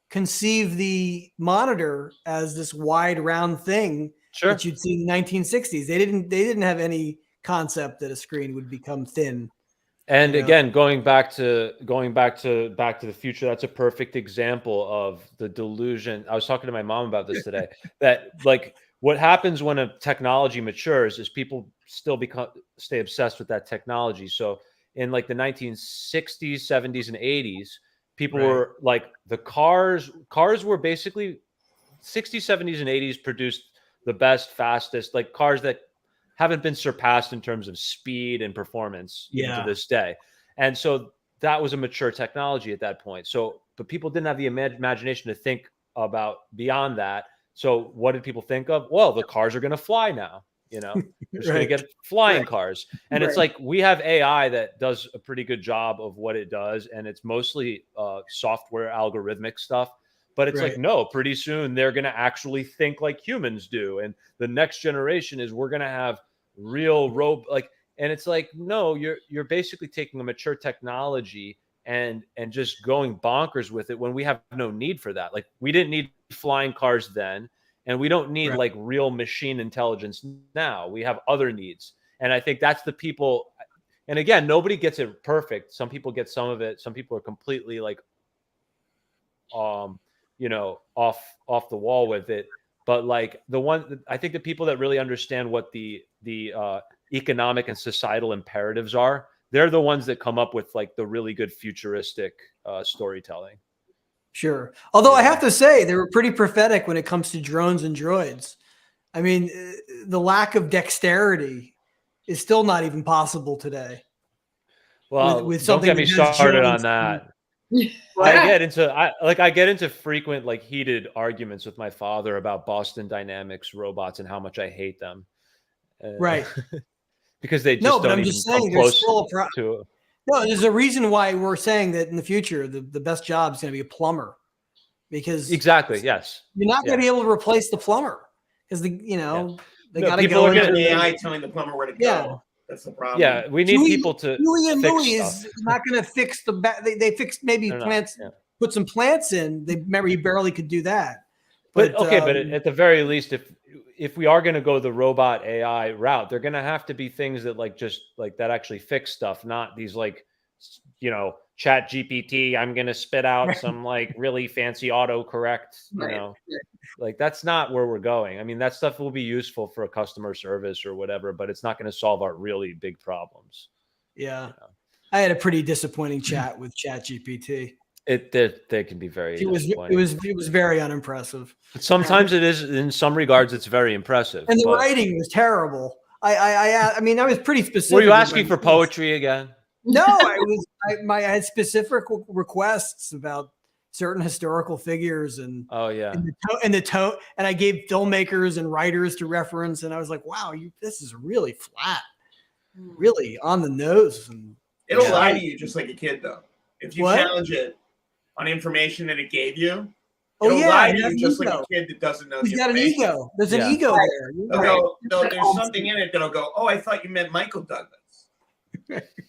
conceived the monitor as this wide, round thing that you'd see in the 1960s. They didn't have any concept that a screen would become thin. And again, going back to Back to the Future, that's a perfect example of the delusion. I was talking to my mom about this today. That like what happens when a technology matures is people still stay obsessed with that technology. So in like the 1960s, 70s, and 80s, people were like the cars were basically 60s, 70s, and 80s produced the best, fastest, like cars that haven't been surpassed in terms of speed and performance even to this day. And so that was a mature technology at that point. So, but people didn't have the imagination to think about beyond that. So what did people think of? Well, the cars are going to fly now, they're just going to get flying cars. And it's like, we have AI that does a pretty good job of what it does. And it's mostly software algorithmic stuff. But it's like, no, pretty soon they're going to actually think like humans do. And the next generation is we're going to have real and it's like, no, you're basically taking a mature technology and just going bonkers with it when we have no need for that. Like we didn't need flying cars then, and we don't need like real machine intelligence now. We have other needs. And I think that's the people. And again, nobody gets it perfect. Some people get some of it. Some people are completely like, off the wall with it. But like I think the people that really understand what the economic and societal imperatives are, they're the ones that come up with like the really good futuristic storytelling. Sure. Although I have to say they were pretty prophetic when it comes to drones and droids. I mean, the lack of dexterity is still not even possible today. Well, with don't get me started on that. I get into frequent like heated arguments with my father about Boston Dynamics robots and how much I hate them. Because they just don't even come close to. No, there's a reason why we're saying that in the future the best job is going to be a plumber, because exactly you're not going to be able to replace the plumber because they got to go into AI telling the plumber where to go. Yeah. That's the problem. Yeah, we need people to. Huey and Louie is not going to fix the. They fixed maybe plants. Put some plants in. Remember, he barely could do that. But at the very least, if we are going to go the robot AI route, they're going to have to be things that like just like that actually fix stuff, not these like, Chat GPT. I'm going to spit out some like really fancy autocorrect. Like that's not where we're going. I mean, that stuff will be useful for a customer service or whatever, but it's not going to solve our really big problems. Yeah, I had a pretty disappointing chat with Chat GPT. They can be very. It was very unimpressive. But sometimes it is. In some regards, it's very impressive. And the writing was terrible. I mean, I was pretty specific. Were you asking for poetry again? No, I had specific requests about certain historical figures and and the tone, and I gave filmmakers and writers to reference, and I was like, wow, this is really flat, really on the nose. And it'll lie to you just like a kid, though. If you challenge it on information that it gave you, it'll lie to you just like a kid that doesn't know. He's got an ego. There's an ego there. There's something in it that'll go, oh, I thought you meant Michael Douglas.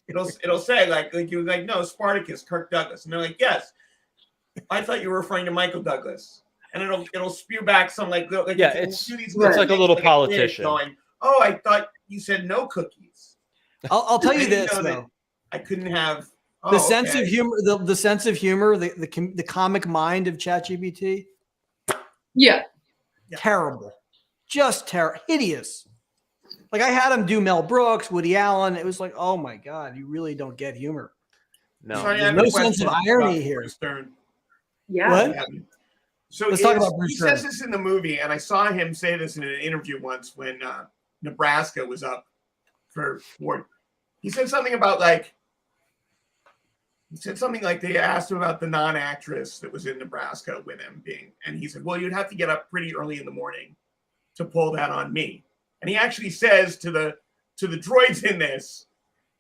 It'll say like you're like, no, Spartacus, Kirk Douglas, and they're like, yes, I thought you were referring to Michael Douglas, and it'll spew back some it's like a little politician going, oh, I thought you said no cookies. I'll tell you this though, I couldn't have the sense of humor, the sense of humor, the comic mind of ChatGPT. Terrible, just hideous. Like I had him do Mel Brooks, Woody Allen. It was like, oh my God, you really don't get humor. No, there's no sense of irony here. Yeah. What? So Let's talk about he Bruce says Dern. this in the movie, and I saw him say this in an interview once when Nebraska was up for war. He said something about they asked him about the non-actress that was in Nebraska with him and he said, well, you'd have to get up pretty early in the morning to pull that on me. And he actually says to the droids in this,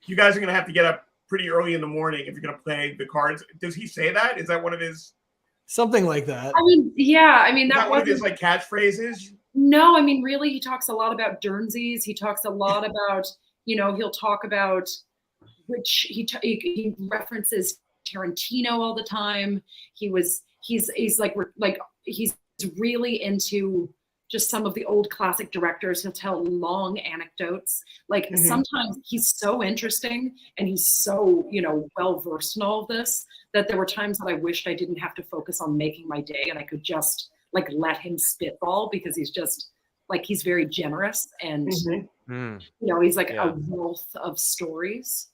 you guys are going to have to get up pretty early in the morning if you're going to play the cards. Does he say that? Is that one of his? Something like that. I mean, yeah. I mean, that one of his like catchphrases? No, I mean, really, he talks a lot about Dernsies. He talks a lot about, he'll talk about which he references Tarantino all the time. He's really into just some of the old classic directors. He'll tell long anecdotes. Like sometimes he's so interesting and he's so, well versed in all of this that there were times that I wished I didn't have to focus on making my day and I could just like let him spitball because he's just like he's very generous and he's like a wealth of stories.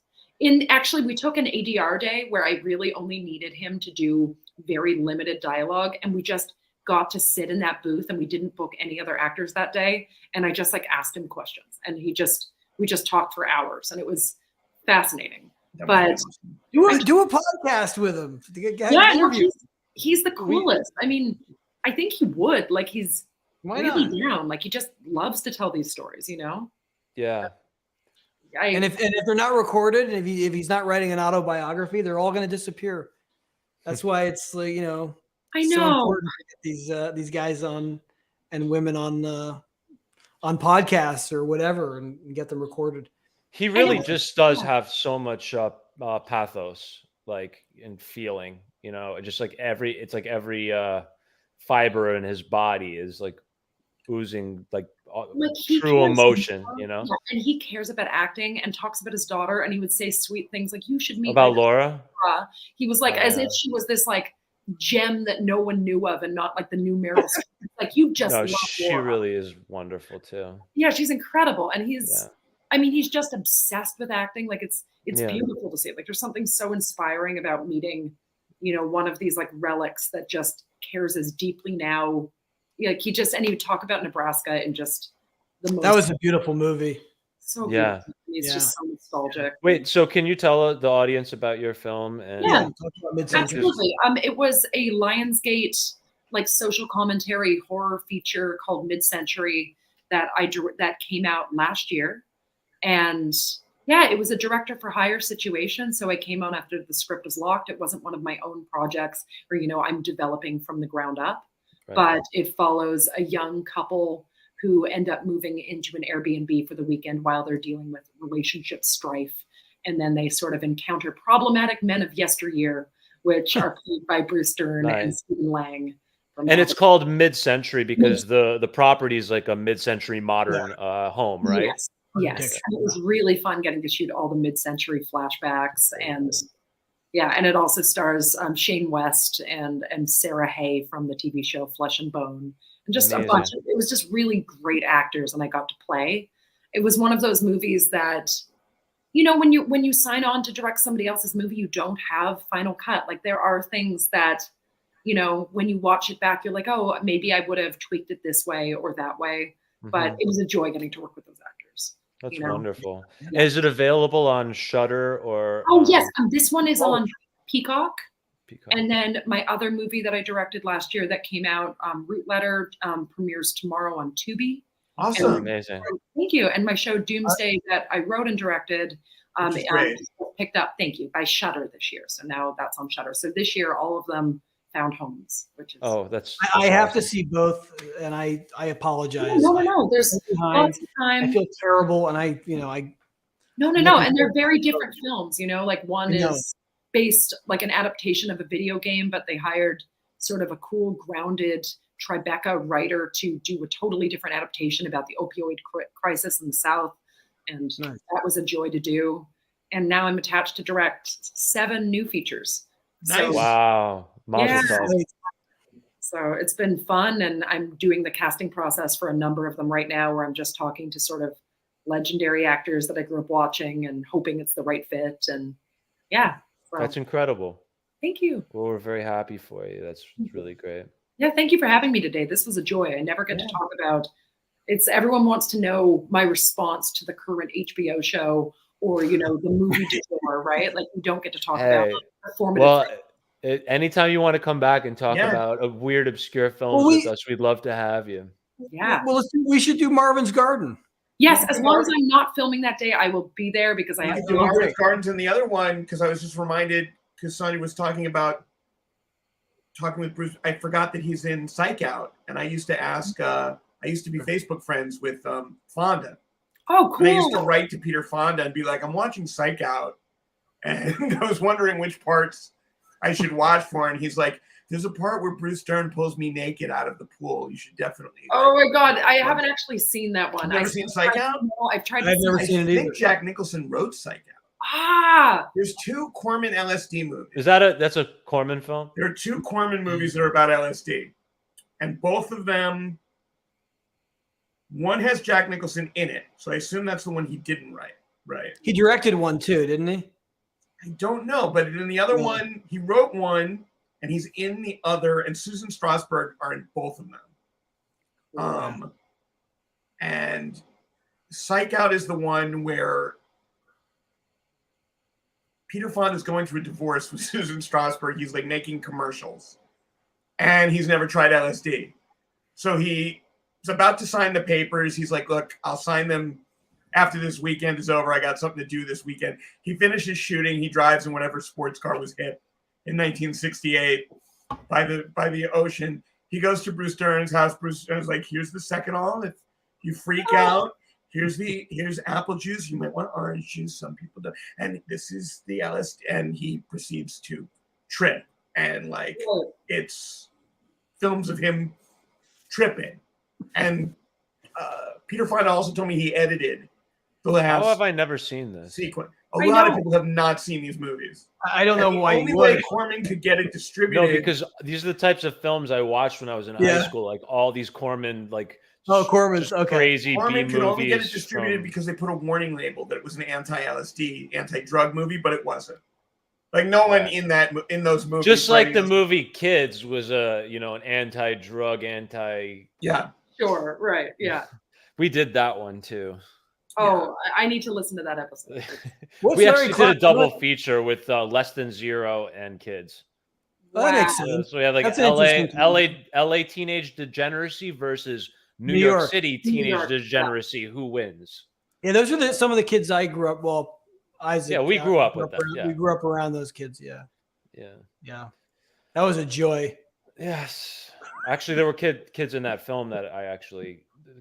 Actually, we took an ADR day where I really only needed him to do very limited dialogue, and we just got to sit in that booth, and we didn't book any other actors that day. And I just like asked him questions, and we just talked for hours, and it was fascinating. But do a podcast with him. He's the coolest. I mean, I think he would. Like he's really down. Like he just loves to tell these stories. Yeah. And if they're not recorded, and if he's not writing an autobiography, they're all going to disappear. That's why it's like I know so important to get these guys on and women on podcasts or whatever and get them recorded. He really just does have so much pathos, like in feeling. Just like every fiber in his body is like oozing like true emotion, and he cares about acting and talks about his daughter, and he would say sweet things like, you should meet about Laura. He was like as if she was this like gem that no one knew of and not like the new Meryl Streep. Like you just love she Laura. Really is wonderful too. Yeah, she's incredible, and he's just obsessed with acting. Like it's beautiful to see. Like there's something so inspiring about meeting one of these like relics that just cares as deeply now. Like he would talk about Nebraska and just the most. That was a beautiful movie. So beautiful. It's just so nostalgic. Wait, so can you tell the audience about your film? And absolutely. It was a Lionsgate like social commentary horror feature called Mid-Century that came out last year, and it was a director for hire situation. So I came on after the script was locked. It wasn't one of my own projects where I'm developing from the ground up. But it follows a young couple who end up moving into an Airbnb for the weekend while they're dealing with relationship strife. And then they sort of encounter problematic men of yesteryear, which are played by Bruce Dern and Stephen Lang. And it's called Mid-Century because the property is like a mid-century modern home, right? Yes. And it was really fun getting to shoot all the mid-century flashbacks and and it also stars Shane West and Sarah Hay from the TV show Flesh and Bone, and just a bunch of, it was just really great actors, and I got to play. It was one of those movies that, when you sign on to direct somebody else's movie, you don't have final cut. Like there are things that, when you watch it back, you're like, oh, maybe I would have tweaked it this way or that way. But it was a joy getting to work with those actors. That's wonderful. Yeah. Is it available on Shudder or? Oh yes, this one is on Peacock. And then my other movie that I directed last year that came out, Root Letter, premieres tomorrow on Tubi. Awesome, amazing. Thank you. And my show Doomsday that I wrote and directed, picked up. Thank you by Shudder this year. So now that's on Shudder. So this year, all of them found homes, which is that's I have to see both, and I apologize. No. There's lots of time. I feel terrible, and No. And they're very different films. Like one is based like an adaptation of a video game, but they hired sort of a cool, grounded Tribeca writer to do a totally different adaptation about the opioid crisis in the South, and that was a joy to do. And now I'm attached to direct 7 new features. Nice. So, wow. So it's been fun, and I'm doing the casting process for a number of them right now, where I'm just talking to sort of legendary actors that I grew up watching and hoping it's the right fit. And so. That's incredible. Thank you. Well, we're very happy for you. That's really great. Yeah, thank you for having me today. This was a joy. I never get to talk about everyone wants to know my response to the current HBO show or, the movie du jour, right? Like we don't get to talk about performative. Well, anytime you want to come back and talk about a weird, obscure films with us, we'd love to have you. Yeah. Well, we should do Marvin's Garden. Yes, as long as I'm not filming that day, I will be there because I have to do Marvin's Gardens. And the other one, because I was just reminded, because Sonja was talking with Bruce, I forgot that he's in Psych Out, and I used to ask. I used to be Facebook friends with Fonda. Oh, cool! And I used to write to Peter Fonda and be like, "I'm watching Psych Out, and I was wondering which parts I should watch for." And he's like, "There's a part where Bruce Dern pulls me naked out of the pool. You should definitely." Oh my God, I haven't actually seen that one. I've never seen Psych Out. No, I've tried. I've never seen it either. I think Jack Nicholson wrote Psych Out. There's 2 Corman LSD movies. Is that's a Corman film? There are 2 Corman movies that are about LSD, and both of them. One has Jack Nicholson in it, so I assume that's the one he didn't write, right? He directed one too, didn't he? I don't know, but in the other one, he wrote one, and he's in the other, and Susan Strasberg are in both of them. And Psych Out is the one where Peter Fonda is going through a divorce with Susan Strasberg. He's like making commercials, and he's never tried LSD, so he's about to sign the papers. He's like, "Look, I'll sign them after this weekend is over. I got something to do this weekend." He finishes shooting. He drives in whatever sports car was hit in 1968 by the ocean. He goes to Bruce Dern's house. Bruce Dern's like, "Here's the second all. If you freak out, here's apple juice. You might want orange juice. Some people don't. And this is the LSD." And he proceeds to trip. And it's films of him tripping. And Peter Fonda also told me he edited the last. How have I never seen this sequence? A lot of people have not seen these movies. I don't know why. The only way Corman could get it distributed. No, because these are the types of films I watched when I was in high school. Like all these Corman, Corman's crazy Corman B could only movies. get it distributed because they put a warning label that it was an anti-LSD, anti-drug movie, but it wasn't. Like no one in those movies. Just like the movie Kids was an anti-drug, Yeah. Sure. Right. Yeah. We did that one too. Oh, I need to listen to that episode. We actually did a double feature with Less Than Zero and Kids. Wow. That makes sense. So we had LA teenage degeneracy versus New York City teenage degeneracy. Who wins? Yeah, those are some of the kids I grew up. Well, Isaac. Yeah, we grew up with them. We grew up around those kids. Yeah. That was a joy. Yes. Actually, there were kids in that film that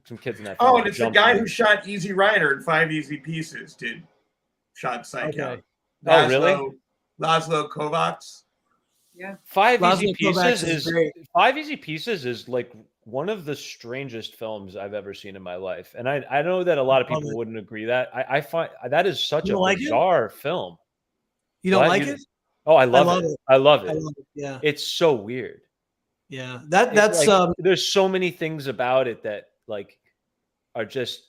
some kids in that film. Oh, and it's the guy who shot Easy Rider in 5 Easy Pieces shot Psych Out. Oh, really? Laszlo Kovacs. Yeah. 5 Easy Pieces is like one of the strangest films I've ever seen in my life. And I know that a lot of people wouldn't agree that. I find that is such a bizarre film. You don't like it? Oh, I love it. I love it. Yeah. It's so weird. Yeah. That's there's so many things about it that are just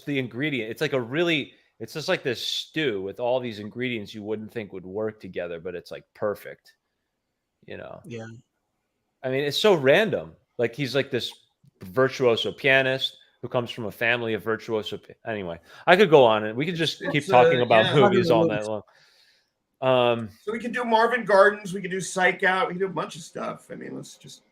the ingredient. It's like it's just like this stew with all these ingredients you wouldn't think would work together, but it's like perfect. Yeah. I mean, it's so random. Like he's like this virtuoso pianist who comes from a family of virtuoso. Anyway, I could go on and we could just keep talking about movies all night long. So we could do Marvin Gardens. We could do Psych Out. We could do a bunch of stuff. I mean, let's just.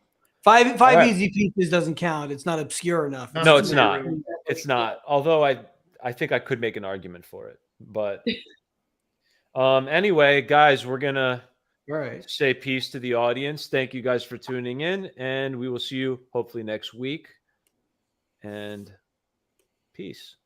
Five Easy Pieces doesn't count. It's not obscure enough. No, it's not. It's not. Although I think I could make an argument for it. But anyway, guys, we're gonna say peace to the audience. Thank you guys for tuning in, and we will see you hopefully next week. And peace.